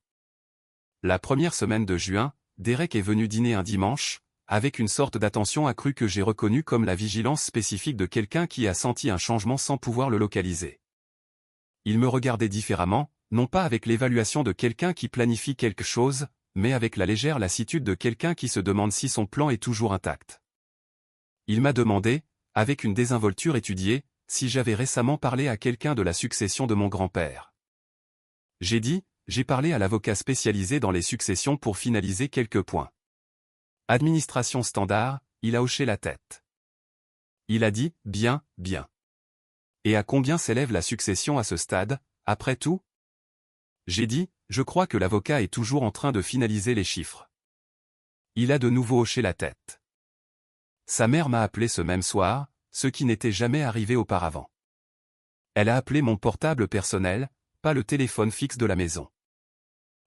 La première semaine de juin, Derek est venu dîner un dimanche, avec une sorte d'attention accrue que j'ai reconnue comme la vigilance spécifique de quelqu'un qui a senti un changement sans pouvoir le localiser. Il me regardait différemment, non pas avec l'évaluation de quelqu'un qui planifie quelque chose, mais avec la légère lassitude de quelqu'un qui se demande si son plan est toujours intact. Il m'a demandé, avec une désinvolture étudiée, si j'avais récemment parlé à quelqu'un de la succession de mon grand-père. J'ai dit, j'ai parlé à l'avocat spécialisé dans les successions pour finaliser quelques points. Administration standard, il a hoché la tête. Il a dit, bien, bien. Et à combien s'élève la succession à ce stade, après tout? J'ai dit, je crois que l'avocat est toujours en train de finaliser les chiffres. Il a de nouveau hoché la tête. Sa mère m'a appelé ce même soir, ce qui n'était jamais arrivé auparavant. Elle a appelé mon portable personnel, pas le téléphone fixe de la maison.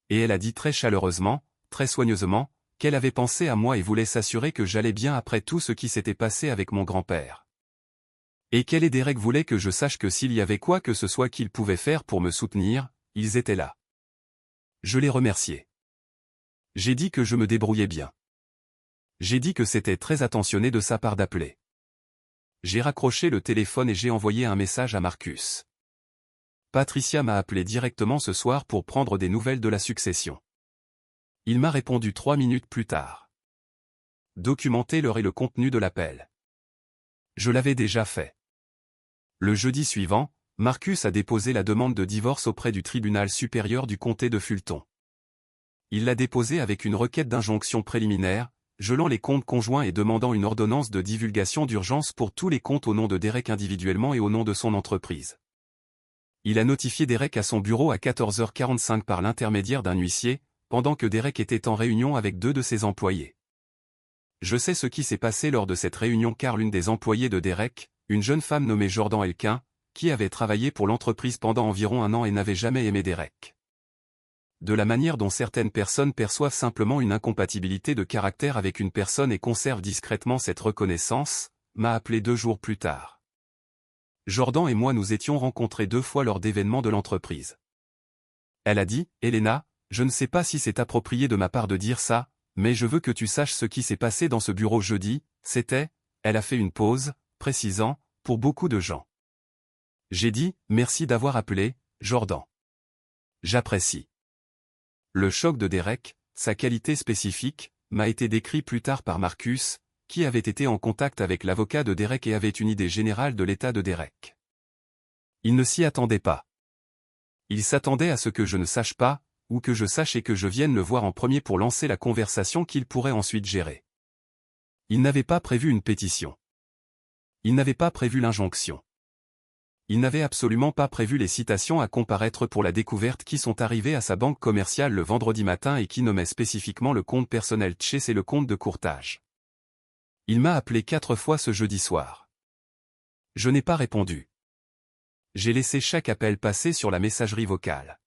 Et elle a dit très chaleureusement, très soigneusement, qu'elle avait pensé à moi et voulait s'assurer que j'allais bien après tout ce qui s'était passé avec mon grand-père. Et qu'elle et Derek voulaient que je sache que s'il y avait quoi que ce soit qu'ils pouvaient faire pour me soutenir, ils étaient là. Je les remerciais. J'ai dit que je me débrouillais bien. J'ai dit que c'était très attentionné de sa part d'appeler. J'ai raccroché le téléphone et j'ai envoyé un message à Marcus. Patricia m'a appelé directement ce soir pour prendre des nouvelles de la succession. Il m'a répondu 3 minutes plus tard. Documenter l'heure et le contenu de l'appel. Je l'avais déjà fait. Le jeudi suivant, Marcus a déposé la demande de divorce auprès du tribunal supérieur du comté de Fulton. Il l'a déposée avec une requête d'injonction préliminaire, gelant les comptes conjoints et demandant une ordonnance de divulgation d'urgence pour tous les comptes au nom de Derek individuellement et au nom de son entreprise. Il a notifié Derek à son bureau à 14h45 par l'intermédiaire d'un huissier, pendant que Derek était en réunion avec 2 de ses employés. Je sais ce qui s'est passé lors de cette réunion car l'une des employées de Derek, une jeune femme nommée Jordan Elkin, qui avait travaillé pour l'entreprise pendant environ 1 an et n'avait jamais aimé Derek. De la manière dont certaines personnes perçoivent simplement une incompatibilité de caractère avec une personne et conservent discrètement cette reconnaissance, m'a appelé 2 jours plus tard. Jordan et moi nous étions rencontrés 2 fois lors d'événements de l'entreprise. Elle a dit, Elena, je ne sais pas si c'est approprié de ma part de dire ça, mais je veux que tu saches ce qui s'est passé dans ce bureau jeudi, c'était, elle a fait une pause, précisant, pour beaucoup de gens. J'ai dit, merci d'avoir appelé, Jordan. J'apprécie. Le choc de Derek, sa qualité spécifique, m'a été décrit plus tard par Marcus, qui avait été en contact avec l'avocat de Derek et avait une idée générale de l'état de Derek. Il ne s'y attendait pas. Il s'attendait à ce que je ne sache pas, ou que je sache et que je vienne le voir en premier pour lancer la conversation qu'il pourrait ensuite gérer. Il n'avait pas prévu une pétition. Il n'avait pas prévu l'injonction. Il n'avait absolument pas prévu les citations à comparaître pour la découverte qui sont arrivées à sa banque commerciale le vendredi matin et qui nommaient spécifiquement le compte personnel Chase et le compte de courtage. Il m'a appelé 4 fois ce jeudi soir. Je n'ai pas répondu. J'ai laissé chaque appel passer sur la messagerie vocale.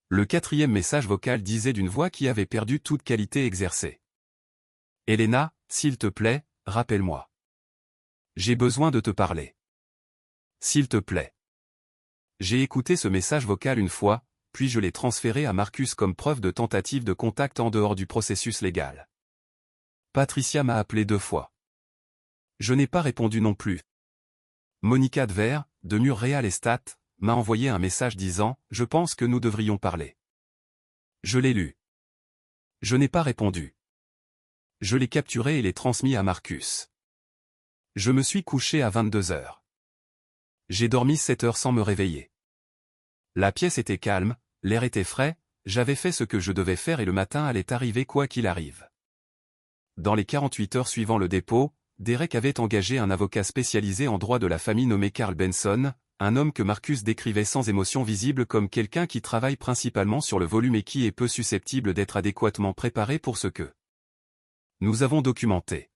Le 4e message vocal disait d'une voix qui avait perdu toute qualité exercée. Elena, s'il te plaît, rappelle-moi. J'ai besoin de te parler. S'il te plaît. J'ai écouté ce message vocal une fois, puis je l'ai transféré à Marcus comme preuve de tentative de contact en dehors du processus légal. Patricia m'a appelé 2 fois. Je n'ai pas répondu non plus. Monica Dver, de Mur Real Estate, m'a envoyé un message disant « Je pense que nous devrions parler ». Je l'ai lu. Je n'ai pas répondu. Je l'ai capturé et l'ai transmis à Marcus. Je me suis couché à 22h. J'ai dormi 7 heures sans me réveiller. La pièce était calme, l'air était frais, j'avais fait ce que je devais faire et le matin allait arriver quoi qu'il arrive. Dans les 48 heures suivant le dépôt, Derek avait engagé un avocat spécialisé en droit de la famille nommé Carl Benson, un homme que Marcus décrivait sans émotion visible comme quelqu'un qui travaille principalement sur le volume et qui est peu susceptible d'être adéquatement préparé pour ce que nous avons documenté.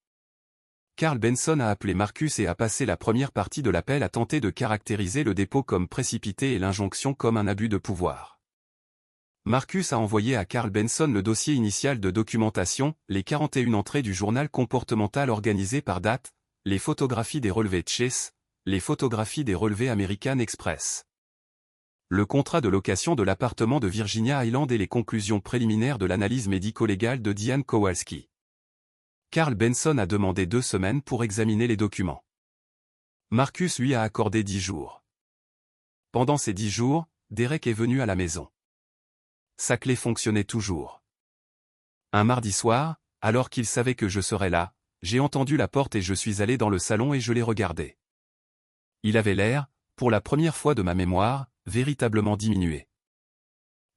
Carl Benson a appelé Marcus et a passé la première partie de l'appel à tenter de caractériser le dépôt comme précipité et l'injonction comme un abus de pouvoir. Marcus a envoyé à Carl Benson le dossier initial de documentation, les 41 entrées du journal comportemental organisé par date, les photographies des relevés Chase, les photographies des relevés American Express, le contrat de location de l'appartement de Virginia Island et les conclusions préliminaires de l'analyse médico-légale de Diane Kowalski. Carl Benson a demandé 2 semaines pour examiner les documents. Marcus lui a accordé 10 jours. Pendant ces 10 jours, Derek est venu à la maison. Sa clé fonctionnait toujours. Un mardi soir, alors qu'il savait que je serais là, j'ai entendu la porte et je suis allé dans le salon et je l'ai regardé. Il avait l'air, pour la première fois de ma mémoire, véritablement diminué.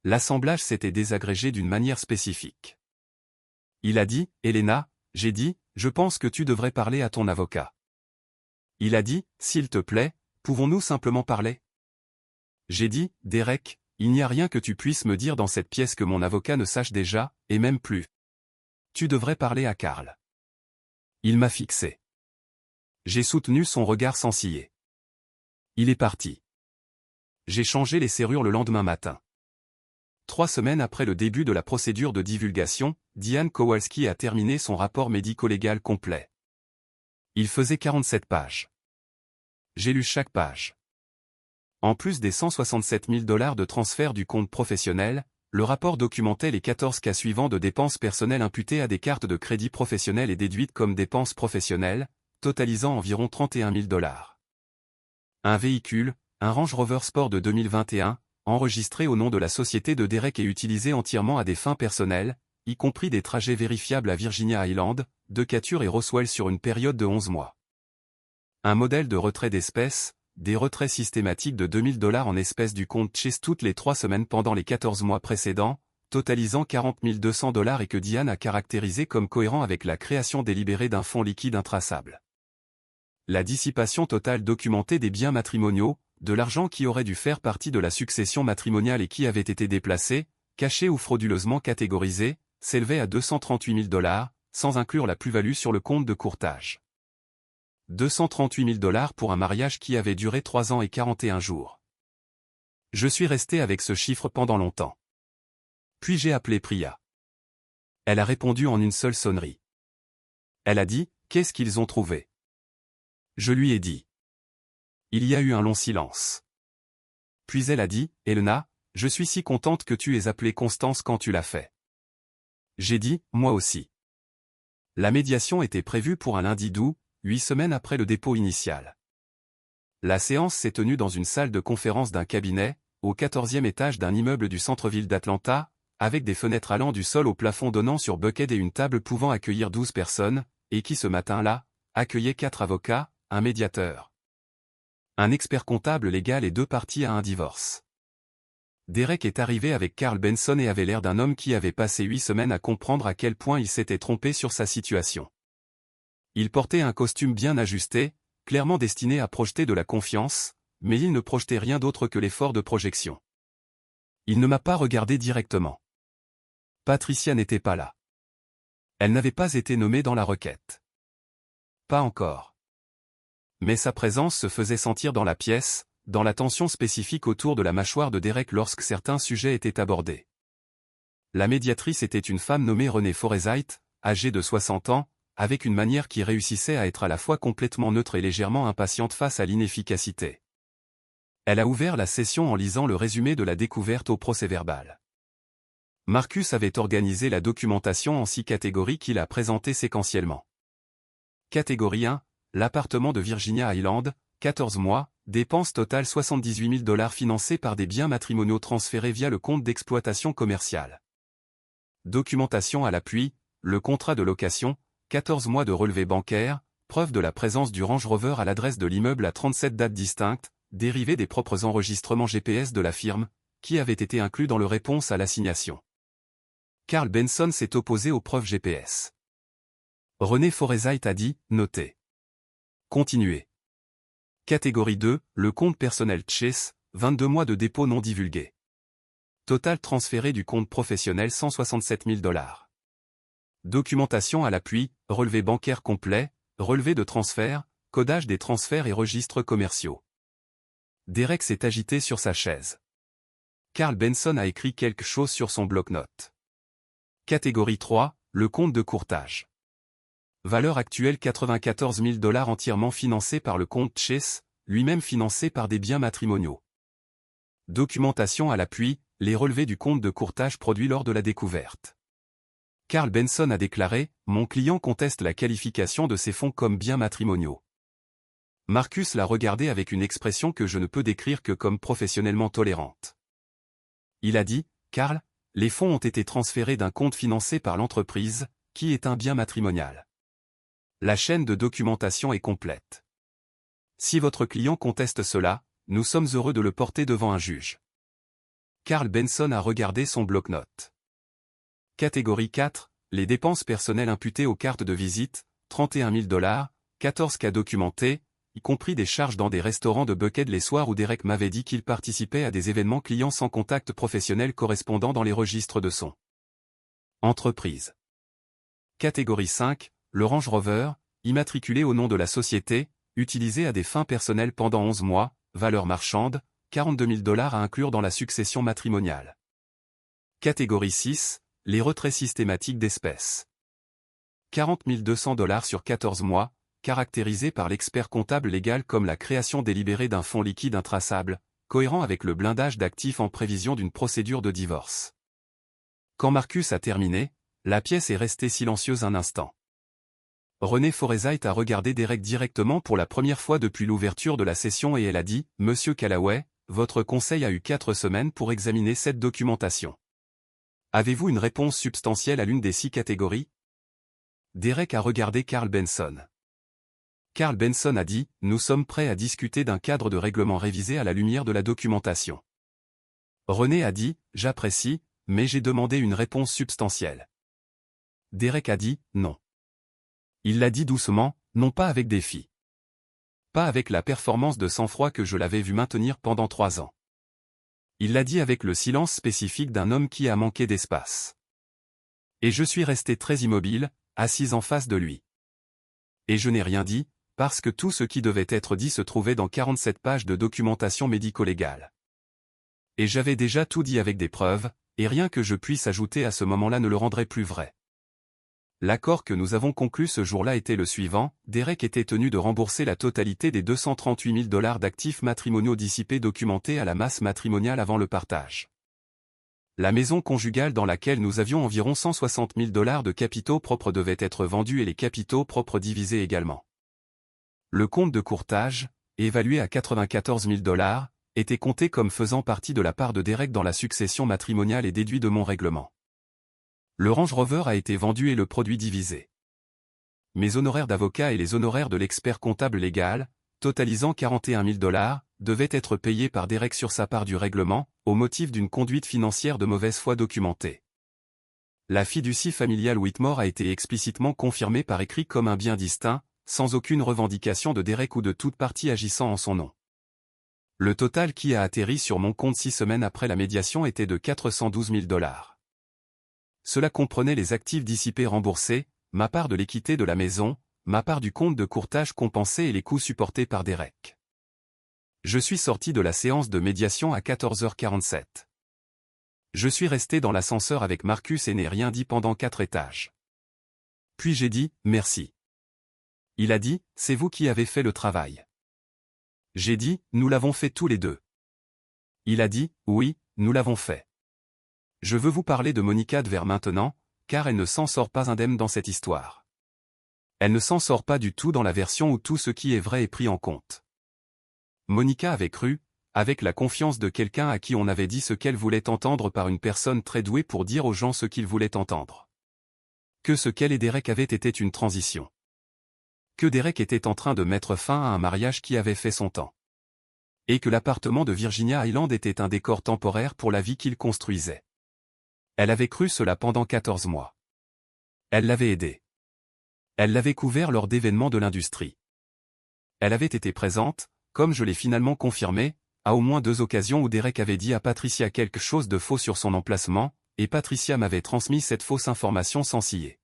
L'assemblage s'était désagrégé d'une manière spécifique. Il a dit, Elena, j'ai dit, je pense que tu devrais parler à ton avocat. Il a dit, s'il te plaît, pouvons-nous simplement parler? J'ai dit, Derek, il n'y a rien que tu puisses me dire dans cette pièce que mon avocat ne sache déjà, et même plus. Tu devrais parler à Carl. Il m'a fixé. J'ai soutenu son regard sans ciller. Il est parti. J'ai changé les serrures le lendemain matin. 3 semaines après le début de la procédure de divulgation, Diane Kowalski a terminé son rapport médico-légal complet. Il faisait 47 pages. J'ai lu chaque page. En plus des 167 000 $ de transfert du compte professionnel, le rapport documentait les 14 cas suivants de dépenses personnelles imputées à des cartes de crédit professionnelles et déduites comme dépenses professionnelles, totalisant environ 31 000 $. Un véhicule, un Range Rover Sport de 2021, enregistré au nom de la société de Derek et utilisé entièrement à des fins personnelles, y compris des trajets vérifiables à Virginia Island, Decatur et Roswell sur une période de 11 mois. Un modèle de retrait d'espèces, des retraits systématiques de 2 000 $ en espèces du compte Chase toutes les 3 semaines pendant les 14 mois précédents, totalisant 40 200 $ et que Diane a caractérisé comme cohérent avec la création délibérée d'un fonds liquide intraçable. La dissipation totale documentée des biens matrimoniaux, de l'argent qui aurait dû faire partie de la succession matrimoniale et qui avait été déplacé, caché ou frauduleusement catégorisé, s'élevait à 238 000 $, sans inclure la plus-value sur le compte de courtage. 238 000 $ pour un mariage qui avait duré 3 ans et 41 jours. Je suis resté avec ce chiffre pendant longtemps. Puis j'ai appelé Priya. Elle a répondu en une seule sonnerie. Elle a dit, qu'est-ce qu'ils ont trouvé? Je lui ai dit. Il y a eu un long silence. Puis elle a dit, Elena, je suis si contente que tu aies appelé Constance quand tu l'as fait. J'ai dit, moi aussi. La médiation était prévue pour un lundi d'août, 8 semaines après le dépôt initial. La séance s'est tenue dans une salle de conférence d'un cabinet, au 14e étage d'un immeuble du centre-ville d'Atlanta, avec des fenêtres allant du sol au plafond donnant sur Buckhead et une table pouvant accueillir 12 personnes, et qui ce matin-là, accueillait 4 avocats, un médiateur, un expert comptable légal et 2 parties à un divorce. Derek est arrivé avec Carl Benson et avait l'air d'un homme qui avait passé 8 semaines à comprendre à quel point il s'était trompé sur sa situation. Il portait un costume bien ajusté, clairement destiné à projeter de la confiance, mais il ne projetait rien d'autre que l'effort de projection. Il ne m'a pas regardé directement. Patricia n'était pas là. Elle n'avait pas été nommée dans la requête. Pas encore. Mais sa présence se faisait sentir dans la pièce, dans la tension spécifique autour de la mâchoire de Derek lorsque certains sujets étaient abordés. La médiatrice était une femme nommée Renée Forsythe, âgée de 60 ans, avec une manière qui réussissait à être à la fois complètement neutre et légèrement impatiente face à l'inefficacité. Elle a ouvert la session en lisant le résumé de la découverte au procès-verbal. Marcus avait organisé la documentation en 6 catégories qu'il a présentées séquentiellement. Catégorie 1, l'appartement de Virginia Island, 14 mois, dépenses totales 78 000 $ financées par des biens matrimoniaux transférés via le compte d'exploitation commerciale. Documentation à l'appui, le contrat de location, 14 mois de relevé bancaire, preuve de la présence du Range Rover à l'adresse de l'immeuble à 37 dates distinctes, dérivé des propres enregistrements GPS de la firme, qui avaient été inclus dans le réponse à l'assignation. Carl Benson s'est opposé aux preuves GPS. Renée Forsythe a dit, notez. Continuez. Catégorie 2, le compte personnel Chase, 22 mois de dépôt non divulgué. Total transféré du compte professionnel 167 000 $. Documentation à l'appui, relevé bancaire complet, relevé de transfert, codage des transferts et registres commerciaux. Derek s'est agité sur sa chaise. Carl Benson a écrit quelque chose sur son bloc-notes. Catégorie 3, le compte de courtage. Valeur actuelle 94 000 $ entièrement financé par le compte Chase, lui-même financé par des biens matrimoniaux. Documentation à l'appui, les relevés du compte de courtage produits lors de la découverte. Carl Benson a déclaré « Mon client conteste la qualification de ces fonds comme biens matrimoniaux. » Marcus l'a regardé avec une expression que je ne peux décrire que comme professionnellement tolérante. Il a dit « Carl, les fonds ont été transférés d'un compte financé par l'entreprise, qui est un bien matrimonial. La chaîne de documentation est complète. Si votre client conteste cela, nous sommes heureux de le porter devant un juge. » Carl Benson a regardé son bloc-notes. Catégorie 4, les dépenses personnelles imputées aux cartes de visite, 31 000 $, 14 cas documentés, y compris des charges dans des restaurants de Buckhead les soirs où Derek m'avait dit qu'il participait à des événements clients sans contact professionnel correspondant dans les registres de son entreprise. Catégorie 5, le Range Rover, immatriculé au nom de la société, utilisé à des fins personnelles pendant 11 mois, valeur marchande, 42 000 $ à inclure dans la succession matrimoniale. Catégorie 6, les retraits systématiques d'espèces. 40 200 $ sur 14 mois, caractérisé par l'expert comptable légal comme la création délibérée d'un fonds liquide intraçable, cohérent avec le blindage d'actifs en prévision d'une procédure de divorce. Quand Marcus a terminé, la pièce est restée silencieuse un instant. Renée Forsyth a regardé Derek directement pour la première fois depuis l'ouverture de la session et elle a dit « Monsieur Callaway, votre conseil a eu 4 semaines pour examiner cette documentation. Avez-vous une réponse substantielle à l'une des 6 catégories ?» Derek a regardé Carl Benson. Carl Benson a dit « Nous sommes prêts à discuter d'un cadre de règlement révisé à la lumière de la documentation. » Renée a dit « J'apprécie, mais j'ai demandé une réponse substantielle. » Derek a dit « Non. » Il l'a dit doucement, non pas avec défi. Pas avec la performance de sang-froid que je l'avais vu maintenir pendant 3 ans. Il l'a dit avec le silence spécifique d'un homme qui a manqué d'espace. Et je suis resté très immobile, assise en face de lui. Et je n'ai rien dit, parce que tout ce qui devait être dit se trouvait dans 47 pages de documentation médico-légale. Et j'avais déjà tout dit avec des preuves, et rien que je puisse ajouter à ce moment-là ne le rendrait plus vrai. L'accord que nous avons conclu ce jour-là était le suivant, Derek était tenu de rembourser la totalité des 238 000 $ d'actifs matrimoniaux dissipés documentés à la masse matrimoniale avant le partage. La maison conjugale dans laquelle nous avions environ 160 000 $ de capitaux propres devait être vendue et les capitaux propres divisés également. Le compte de courtage, évalué à 94 000 $, était compté comme faisant partie de la part de Derek dans la succession matrimoniale et déduit de mon règlement. Le Range Rover a été vendu et le produit divisé. Mes honoraires d'avocat et les honoraires de l'expert comptable légal, totalisant 41 000 $, devaient être payés par Derek sur sa part du règlement, au motif d'une conduite financière de mauvaise foi documentée. La fiducie familiale Whitmore a été explicitement confirmée par écrit comme un bien distinct, sans aucune revendication de Derek ou de toute partie agissant en son nom. Le total qui a atterri sur mon compte 6 semaines après la médiation était de 412 000 $. Cela comprenait les actifs dissipés remboursés, ma part de l'équité de la maison, ma part du compte de courtage compensé et les coûts supportés par Derek. Je suis sorti de la séance de médiation à 14h47. Je suis resté dans l'ascenseur avec Marcus et n'ai rien dit pendant 4 étages. Puis j'ai dit « Merci ». Il a dit « C'est vous qui avez fait le travail ». J'ai dit « Nous l'avons fait tous les deux ». Il a dit « Oui, nous l'avons fait ». Je veux vous parler de Monica Dver maintenant, car elle ne s'en sort pas indemne dans cette histoire. Elle ne s'en sort pas du tout dans la version où tout ce qui est vrai est pris en compte. Monica avait cru, avec la confiance de quelqu'un à qui on avait dit ce qu'elle voulait entendre par une personne très douée pour dire aux gens ce qu'ils voulaient entendre. Que ce qu'elle et Derek avaient été une transition. Que Derek était en train de mettre fin à un mariage qui avait fait son temps. Et que l'appartement de Virginia Island était un décor temporaire pour la vie qu'il construisait. Elle avait cru cela pendant 14 mois. Elle l'avait aidé. Elle l'avait couvert lors d'événements de l'industrie. Elle avait été présente, comme je l'ai finalement confirmé, à au moins 2 occasions où Derek avait dit à Patricia quelque chose de faux sur son emplacement, et Patricia m'avait transmis cette fausse information sans ciller.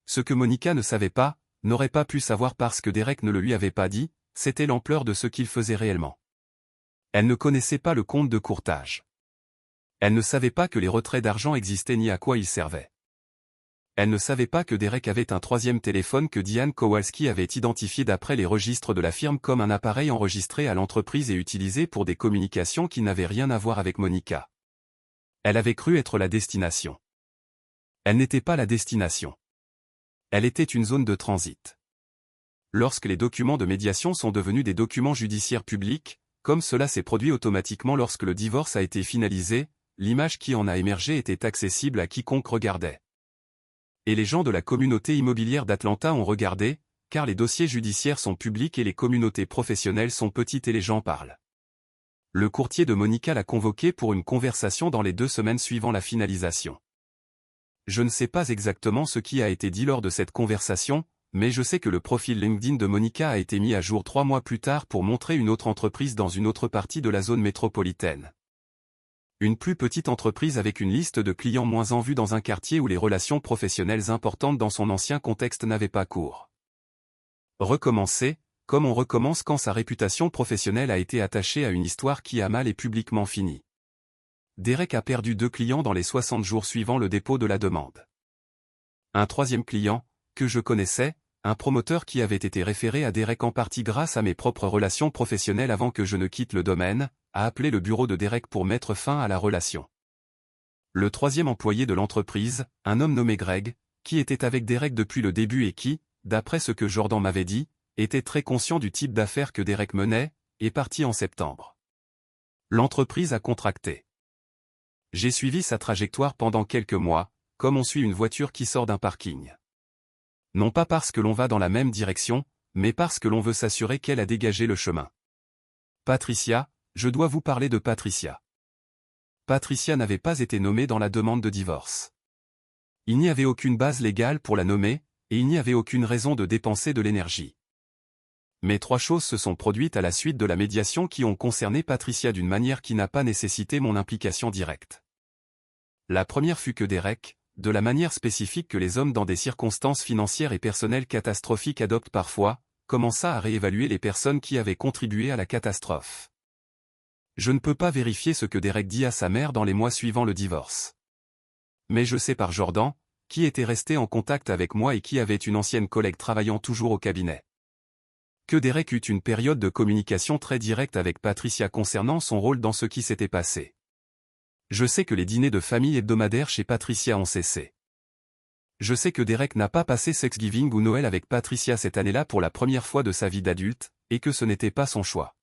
Ce que Monica ne savait pas, n'aurait pas pu savoir parce que Derek ne le lui avait pas dit, c'était l'ampleur de ce qu'il faisait réellement. Elle ne connaissait pas le compte de courtage. Elle ne savait pas que les retraits d'argent existaient ni à quoi ils servaient. Elle ne savait pas que Derek avait un troisième téléphone que Diane Kowalski avait identifié d'après les registres de la firme comme un appareil enregistré à l'entreprise et utilisé pour des communications qui n'avaient rien à voir avec Monica. Elle avait cru être la destination. Elle n'était pas la destination. Elle était une zone de transit. Lorsque les documents de médiation sont devenus des documents judiciaires publics, comme cela s'est produit automatiquement lorsque le divorce a été finalisé, l'image qui en a émergé était accessible à quiconque regardait. Et les gens de la communauté immobilière d'Atlanta ont regardé, car les dossiers judiciaires sont publics et les communautés professionnelles sont petites et les gens parlent. Le courtier de Monica l'a convoqué pour une conversation dans les 2 semaines suivant la finalisation. Je ne sais pas exactement ce qui a été dit lors de cette conversation, mais je sais que le profil LinkedIn de Monica a été mis à jour 3 mois plus tard pour montrer une autre entreprise dans une autre partie de la zone métropolitaine. Une plus petite entreprise avec une liste de clients moins en vue dans un quartier où les relations professionnelles importantes dans son ancien contexte n'avaient pas cours. Recommencer, comme on recommence quand sa réputation professionnelle a été attachée à une histoire qui a mal et publiquement fini. Derek a perdu 2 clients dans les 60 jours suivant le dépôt de la demande. Un troisième client, que je connaissais, un promoteur qui avait été référé à Derek en partie grâce à mes propres relations professionnelles avant que je ne quitte le domaine, a appelé le bureau de Derek pour mettre fin à la relation. Le troisième employé de l'entreprise, un homme nommé Greg, qui était avec Derek depuis le début et qui, d'après ce que Jordan m'avait dit, était très conscient du type d'affaires que Derek menait, est parti en septembre. L'entreprise a contracté. J'ai suivi sa trajectoire pendant quelques mois, comme on suit une voiture qui sort d'un parking. Non pas parce que l'on va dans la même direction, mais parce que l'on veut s'assurer qu'elle a dégagé le chemin. Patricia, je dois vous parler de Patricia. Patricia n'avait pas été nommée dans la demande de divorce. Il n'y avait aucune base légale pour la nommer, et il n'y avait aucune raison de dépenser de l'énergie. Mais 3 choses se sont produites à la suite de la médiation qui ont concerné Patricia d'une manière qui n'a pas nécessité mon implication directe. La première fut que Derek, de la manière spécifique que les hommes dans des circonstances financières et personnelles catastrophiques adoptent parfois, commença à réévaluer les personnes qui avaient contribué à la catastrophe. Je ne peux pas vérifier ce que Derek dit à sa mère dans les mois suivant le divorce. Mais je sais par Jordan, qui était resté en contact avec moi et qui avait une ancienne collègue travaillant toujours au cabinet, que Derek eut une période de communication très directe avec Patricia concernant son rôle dans ce qui s'était passé. Je sais que les dîners de famille hebdomadaires chez Patricia ont cessé. Je sais que Derek n'a pas passé Thanksgiving ou Noël avec Patricia cette année-là pour la première fois de sa vie d'adulte, et que ce n'était pas son choix.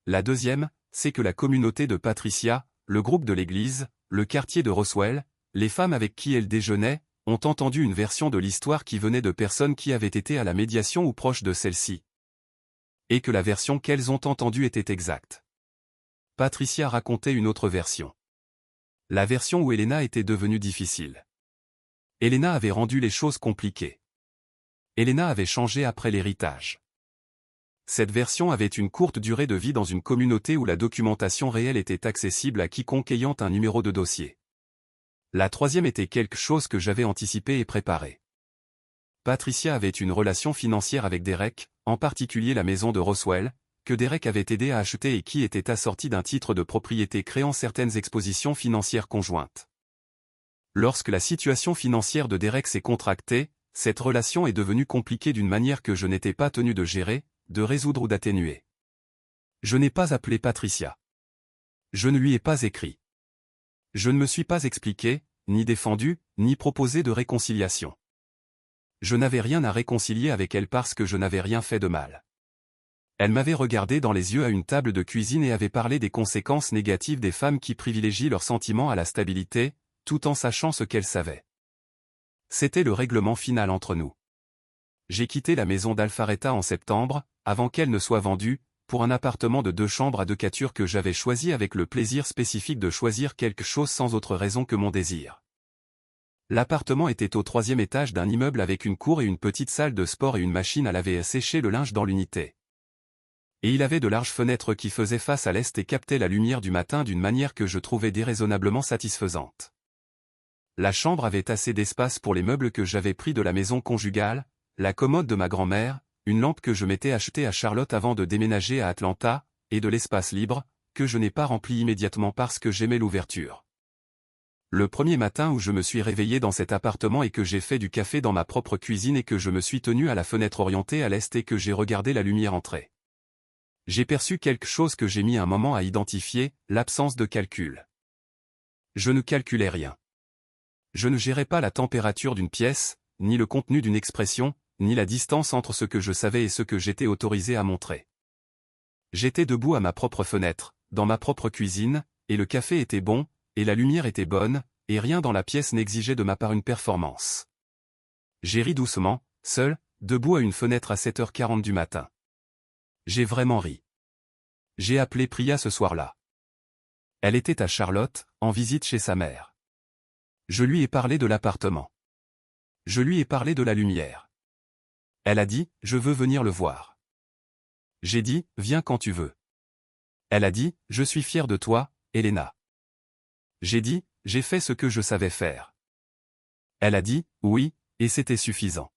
La deuxième, c'est que la communauté de Patricia, le groupe de l'église, le quartier de Roswell, les femmes avec qui elle déjeunait, ont entendu une version de l'histoire qui venait de personnes qui avaient été à la médiation ou proches de celle-ci. Et que la version qu'elles ont entendue était exacte. Patricia racontait une autre version. La version où Elena était devenue difficile. Elena avait rendu les choses compliquées. Elena avait changé après l'héritage. Cette version avait une courte durée de vie dans une communauté où la documentation réelle était accessible à quiconque ayant un numéro de dossier. La troisième était quelque chose que j'avais anticipé et préparé. Patricia avait une relation financière avec Derek, en particulier la maison de Roswell, que Derek avait aidé à acheter et qui était assortie d'un titre de propriété créant certaines expositions financières conjointes. Lorsque la situation financière de Derek s'est contractée, cette relation est devenue compliquée d'une manière que je n'étais pas tenu de gérer, de résoudre ou d'atténuer. Je n'ai pas appelé Patricia. Je ne lui ai pas écrit. Je ne me suis pas expliqué, ni défendu, ni proposé de réconciliation. Je n'avais rien à réconcilier avec elle parce que je n'avais rien fait de mal. Elle m'avait regardé dans les yeux à une table de cuisine et avait parlé des conséquences négatives des femmes qui privilégient leurs sentiments à la stabilité, tout en sachant ce qu'elle savait. C'était le règlement final entre nous. J'ai quitté la maison d'Alpharetta en septembre, avant qu'elle ne soit vendue, pour un appartement de 2 chambres à 2 catures que j'avais choisi avec le plaisir spécifique de choisir quelque chose sans autre raison que mon désir. L'appartement était au 3e étage d'un immeuble avec une cour et une petite salle de sport et une machine à laver et sécher le linge dans l'unité. Et il avait de larges fenêtres qui faisaient face à l'est et captaient la lumière du matin d'une manière que je trouvais déraisonnablement satisfaisante. La chambre avait assez d'espace pour les meubles que j'avais pris de la maison conjugale, la commode de ma grand-mère, une lampe que je m'étais achetée à Charlotte avant de déménager à Atlanta, et de l'espace libre, que je n'ai pas rempli immédiatement parce que j'aimais l'ouverture. Le premier matin où je me suis réveillé dans cet appartement et que j'ai fait du café dans ma propre cuisine et que je me suis tenu à la fenêtre orientée à l'est et que j'ai regardé la lumière entrer. J'ai perçu quelque chose que j'ai mis un moment à identifier, l'absence de calcul. Je ne calculais rien. Je ne gérais pas la température d'une pièce, ni le contenu d'une expression, ni la distance entre ce que je savais et ce que j'étais autorisé à montrer. J'étais debout à ma propre fenêtre, dans ma propre cuisine, et le café était bon, et la lumière était bonne, et rien dans la pièce n'exigeait de ma part une performance. J'ai ri doucement, seul, debout à une fenêtre à 7h40 du matin. J'ai vraiment ri. J'ai appelé Priya ce soir-là. Elle était à Charlotte, en visite chez sa mère. Je lui ai parlé de l'appartement. Je lui ai parlé de la lumière. Elle a dit, je veux venir le voir. J'ai dit, viens quand tu veux. Elle a dit, je suis fier de toi, Elena. J'ai dit, j'ai fait ce que je savais faire. Elle a dit, oui, et c'était suffisant.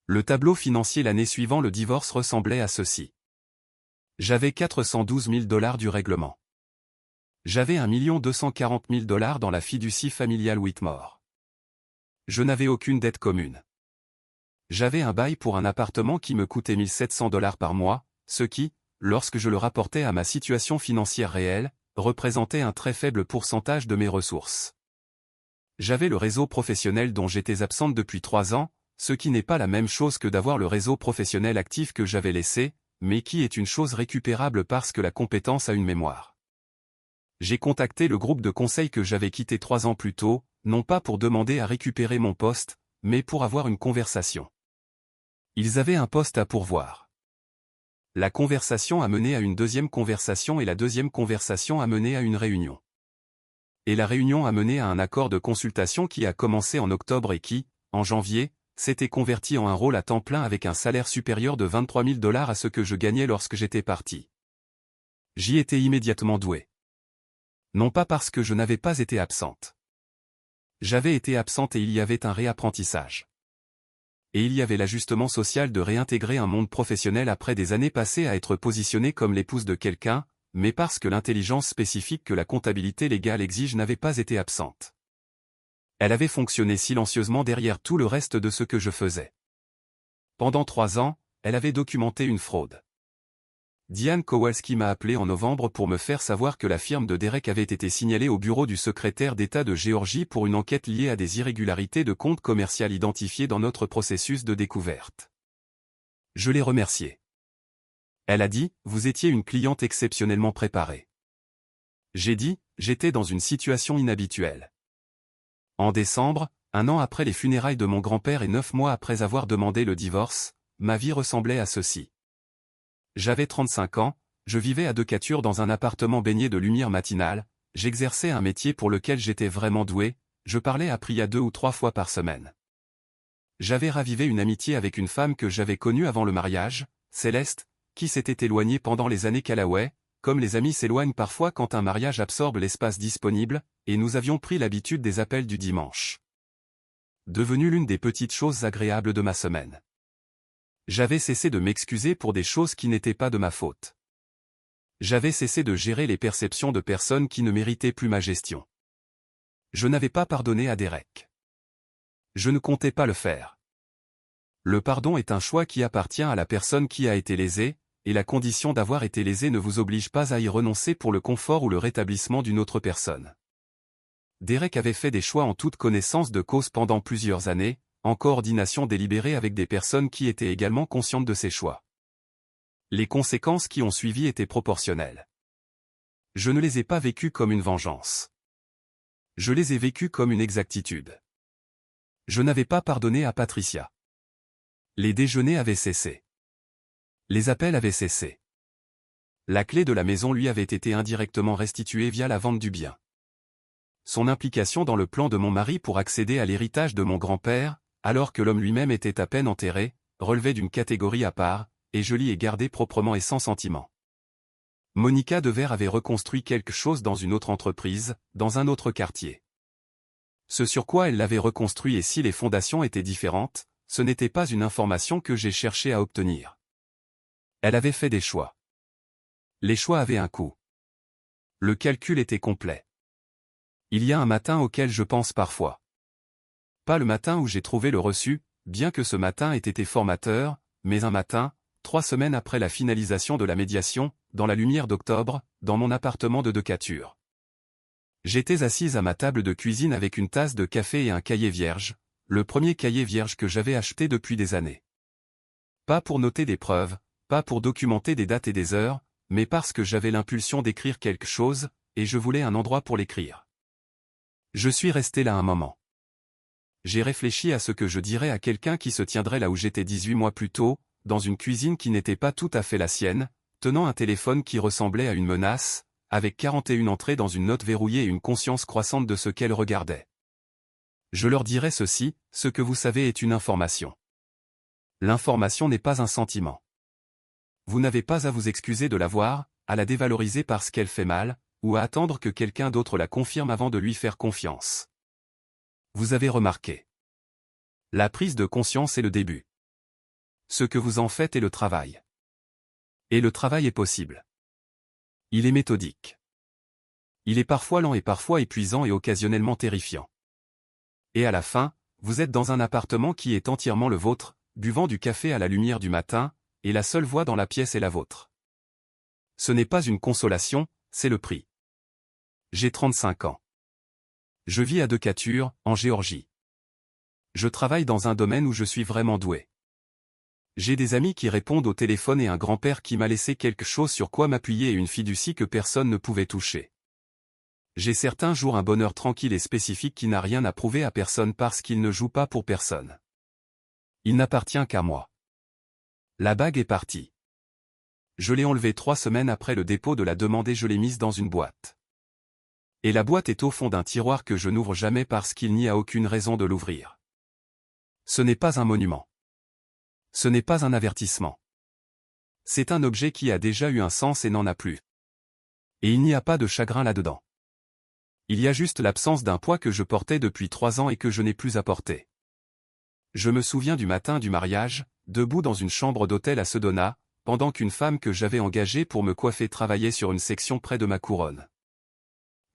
Le tableau financier l'année suivant le divorce ressemblait à ceci. J'avais 412 000 $ du règlement. J'avais 1 240 000 $ dans la fiducie familiale Whitmore. Je n'avais aucune dette commune. J'avais un bail pour un appartement qui me coûtait 1 700 $ par mois, ce qui, lorsque je le rapportais à ma situation financière réelle, représentait un très faible pourcentage de mes ressources. J'avais le réseau professionnel dont j'étais absente depuis 3 ans, ce qui n'est pas la même chose que d'avoir le réseau professionnel actif que j'avais laissé, mais qui est une chose récupérable parce que la compétence a une mémoire. J'ai contacté le groupe de conseil que j'avais quitté 3 ans plus tôt, non pas pour demander à récupérer mon poste, mais pour avoir une conversation. Ils avaient un poste à pourvoir. La conversation a mené à une deuxième conversation et la deuxième conversation a mené à une réunion. Et la réunion a mené à un accord de consultation qui a commencé en octobre et qui, en janvier, s'était converti en un rôle à temps plein avec un salaire supérieur de 23 000 $ à ce que je gagnais lorsque j'étais parti. J'y étais immédiatement doué. Non pas parce que je n'avais pas été absente. J'avais été absente et il y avait un réapprentissage. Et il y avait l'ajustement social de réintégrer un monde professionnel après des années passées à être positionné comme l'épouse de quelqu'un, mais parce que l'intelligence spécifique que la comptabilité légale exige n'avait pas été absente. Elle avait fonctionné silencieusement derrière tout le reste de ce que je faisais. Pendant 3 ans, elle avait documenté une fraude. Diane Kowalski m'a appelé en novembre pour me faire savoir que la firme de Derek avait été signalée au bureau du secrétaire d'État de Géorgie pour une enquête liée à des irrégularités de compte commercial identifiées dans notre processus de découverte. Je l'ai remerciée. Elle a dit, vous étiez une cliente exceptionnellement préparée. J'ai dit, j'étais dans une situation inhabituelle. En décembre, 1 an après les funérailles de mon grand-père et 9 mois après avoir demandé le divorce, ma vie ressemblait à ceci. J'avais 35 ans, je vivais à Decatur dans un appartement baigné de lumière matinale, j'exerçais un métier pour lequel j'étais vraiment doué, je parlais à Priya 2 ou 3 fois par semaine. J'avais ravivé une amitié avec une femme que j'avais connue avant le mariage, Céleste, qui s'était éloignée pendant les années Callaway, comme les amis s'éloignent parfois quand un mariage absorbe l'espace disponible, et nous avions pris l'habitude des appels du dimanche. Devenue l'une des petites choses agréables de ma semaine. J'avais cessé de m'excuser pour des choses qui n'étaient pas de ma faute. J'avais cessé de gérer les perceptions de personnes qui ne méritaient plus ma gestion. Je n'avais pas pardonné à Derek. Je ne comptais pas le faire. Le pardon est un choix qui appartient à la personne qui a été lésée, et la condition d'avoir été lésée ne vous oblige pas à y renoncer pour le confort ou le rétablissement d'une autre personne. Derek avait fait des choix en toute connaissance de cause pendant plusieurs années, en coordination délibérée avec des personnes qui étaient également conscientes de ces choix. Les conséquences qui ont suivi étaient proportionnelles. Je ne les ai pas vécues comme une vengeance. Je les ai vécues comme une exactitude. Je n'avais pas pardonné à Patricia. Les déjeuners avaient cessé. Les appels avaient cessé. La clé de la maison lui avait été indirectement restituée via la vente du bien. Son implication dans le plan de mon mari pour accéder à l'héritage de mon grand-père, alors que l'homme lui-même était à peine enterré, relevait d'une catégorie à part, et je l'y ai gardé proprement et sans sentiment. Monica Devers avait reconstruit quelque chose dans une autre entreprise, dans un autre quartier. Ce sur quoi elle l'avait reconstruit et si les fondations étaient différentes, ce n'était pas une information que j'ai cherché à obtenir. Elle avait fait des choix. Les choix avaient un coût. Le calcul était complet. Il y a un matin auquel je pense parfois. Pas le matin où j'ai trouvé le reçu, bien que ce matin ait été formateur, mais un matin, 3 semaines après la finalisation de la médiation, dans la lumière d'octobre, dans mon appartement de Decatur. J'étais assise à ma table de cuisine avec une tasse de café et un cahier vierge, le premier cahier vierge que j'avais acheté depuis des années. Pas pour noter des preuves, pas pour documenter des dates et des heures, mais parce que j'avais l'impulsion d'écrire quelque chose, et je voulais un endroit pour l'écrire. Je suis resté là un moment. J'ai réfléchi à ce que je dirais à quelqu'un qui se tiendrait là où j'étais 18 mois plus tôt, dans une cuisine qui n'était pas tout à fait la sienne, tenant un téléphone qui ressemblait à une menace, avec 41 entrées dans une note verrouillée et une conscience croissante de ce qu'elle regardait. Je leur dirais ceci, ce que vous savez est une information. L'information n'est pas un sentiment. Vous n'avez pas à vous excuser de l'avoir, à la dévaloriser parce qu'elle fait mal, ou à attendre que quelqu'un d'autre la confirme avant de lui faire confiance. Vous avez remarqué. La prise de conscience est le début. Ce que vous en faites est le travail. Et le travail est possible. Il est méthodique. Il est parfois lent et parfois épuisant et occasionnellement terrifiant. Et à la fin, vous êtes dans un appartement qui est entièrement le vôtre, buvant du café à la lumière du matin, et la seule voix dans la pièce est la vôtre. Ce n'est pas une consolation, c'est le prix. J'ai 35 ans. Je vis à Decatur, en Géorgie. Je travaille dans un domaine où je suis vraiment doué. J'ai des amis qui répondent au téléphone et un grand-père qui m'a laissé quelque chose sur quoi m'appuyer et une fiducie que personne ne pouvait toucher. J'ai certains jours un bonheur tranquille et spécifique qui n'a rien à prouver à personne parce qu'il ne joue pas pour personne. Il n'appartient qu'à moi. La bague est partie. Je l'ai enlevée 3 semaines après le dépôt de la demande et je l'ai mise dans une boîte. Et la boîte est au fond d'un tiroir que je n'ouvre jamais parce qu'il n'y a aucune raison de l'ouvrir. Ce n'est pas un monument. Ce n'est pas un avertissement. C'est un objet qui a déjà eu un sens et n'en a plus. Et il n'y a pas de chagrin là-dedans. Il y a juste l'absence d'un poids que je portais depuis 3 ans et que je n'ai plus à porter. Je me souviens du matin du mariage, debout dans une chambre d'hôtel à Sedona, pendant qu'une femme que j'avais engagée pour me coiffer travaillait sur une section près de ma couronne.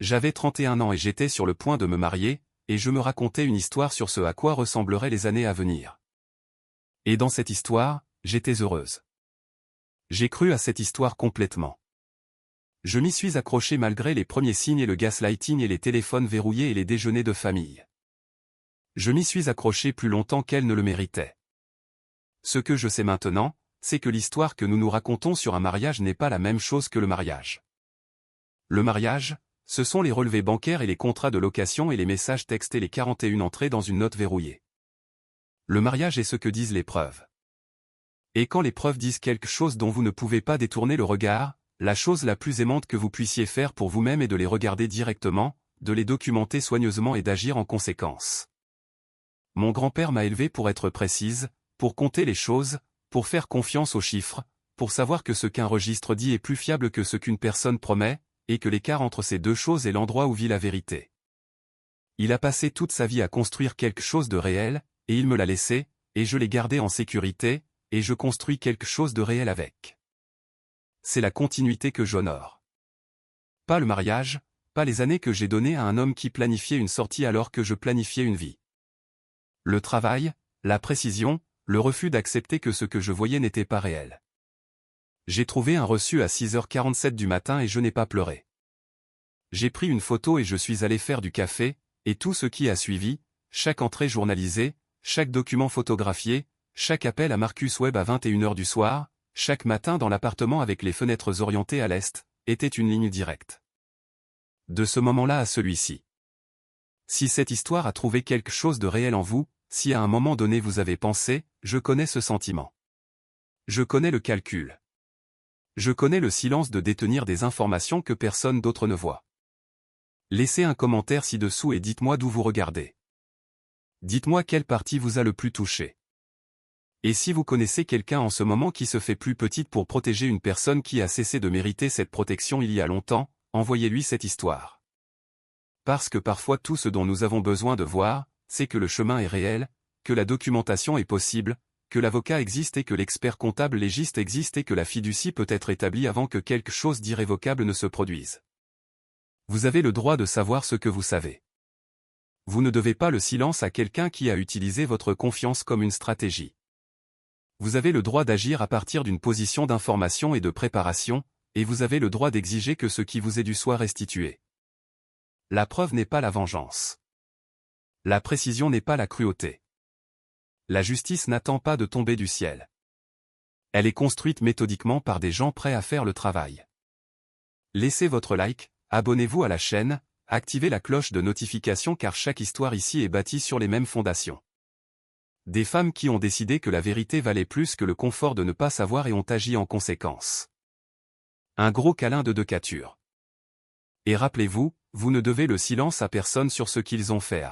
J'avais 31 ans et j'étais sur le point de me marier, et je me racontais une histoire sur ce à quoi ressembleraient les années à venir. Et dans cette histoire, j'étais heureuse. J'ai cru à cette histoire complètement. Je m'y suis accroché malgré les premiers signes et le gaslighting et les téléphones verrouillés et les déjeuners de famille. Je m'y suis accroché plus longtemps qu'elle ne le méritait. Ce que je sais maintenant, c'est que l'histoire que nous nous racontons sur un mariage n'est pas la même chose que le mariage. Le mariage, ce sont les relevés bancaires et les contrats de location et les messages textes et les 41 entrées dans une note verrouillée. Le mariage est ce que disent les preuves. Et quand les preuves disent quelque chose dont vous ne pouvez pas détourner le regard, la chose la plus aimante que vous puissiez faire pour vous-même est de les regarder directement, de les documenter soigneusement et d'agir en conséquence. Mon grand-père m'a élevé pour être précise, pour compter les choses, pour faire confiance aux chiffres, pour savoir que ce qu'un registre dit est plus fiable que ce qu'une personne promet, et que l'écart entre ces deux choses est l'endroit où vit la vérité. Il a passé toute sa vie à construire quelque chose de réel, et il me l'a laissé, et je l'ai gardé en sécurité, et je construis quelque chose de réel avec. C'est la continuité que j'honore. Pas le mariage, pas les années que j'ai données à un homme qui planifiait une sortie alors que je planifiais une vie. Le travail, la précision, le refus d'accepter que ce que je voyais n'était pas réel. J'ai trouvé un reçu à 6h47 du matin et je n'ai pas pleuré. J'ai pris une photo et je suis allé faire du café, et tout ce qui a suivi, chaque entrée journalisée, chaque document photographié, chaque appel à Marcus Webb à 21h du soir, chaque matin dans l'appartement avec les fenêtres orientées à l'est, était une ligne directe. De ce moment-là à celui-ci. Si cette histoire a trouvé quelque chose de réel en vous, si à un moment donné vous avez pensé, je connais ce sentiment. Je connais le calcul. Je connais le silence de détenir des informations que personne d'autre ne voit. Laissez un commentaire ci-dessous et dites-moi d'où vous regardez. Dites-moi quelle partie vous a le plus touché. Et si vous connaissez quelqu'un en ce moment qui se fait plus petite pour protéger une personne qui a cessé de mériter cette protection il y a longtemps, envoyez-lui cette histoire. Parce que parfois tout ce dont nous avons besoin de voir, c'est que le chemin est réel, que la documentation est possible, que l'avocat existe et que l'expert comptable légiste existe et que la fiducie peut être établie avant que quelque chose d'irrévocable ne se produise. Vous avez le droit de savoir ce que vous savez. Vous ne devez pas le silence à quelqu'un qui a utilisé votre confiance comme une stratégie. Vous avez le droit d'agir à partir d'une position d'information et de préparation, et vous avez le droit d'exiger que ce qui vous est dû soit restitué. La preuve n'est pas la vengeance. La précision n'est pas la cruauté. La justice n'attend pas de tomber du ciel. Elle est construite méthodiquement par des gens prêts à faire le travail. Laissez votre like, abonnez-vous à la chaîne, activez la cloche de notification car chaque histoire ici est bâtie sur les mêmes fondations. Des femmes qui ont décidé que la vérité valait plus que le confort de ne pas savoir et ont agi en conséquence. Un gros câlin de Decatur. Et rappelez-vous, vous ne devez le silence à personne sur ce qu'ils ont fait.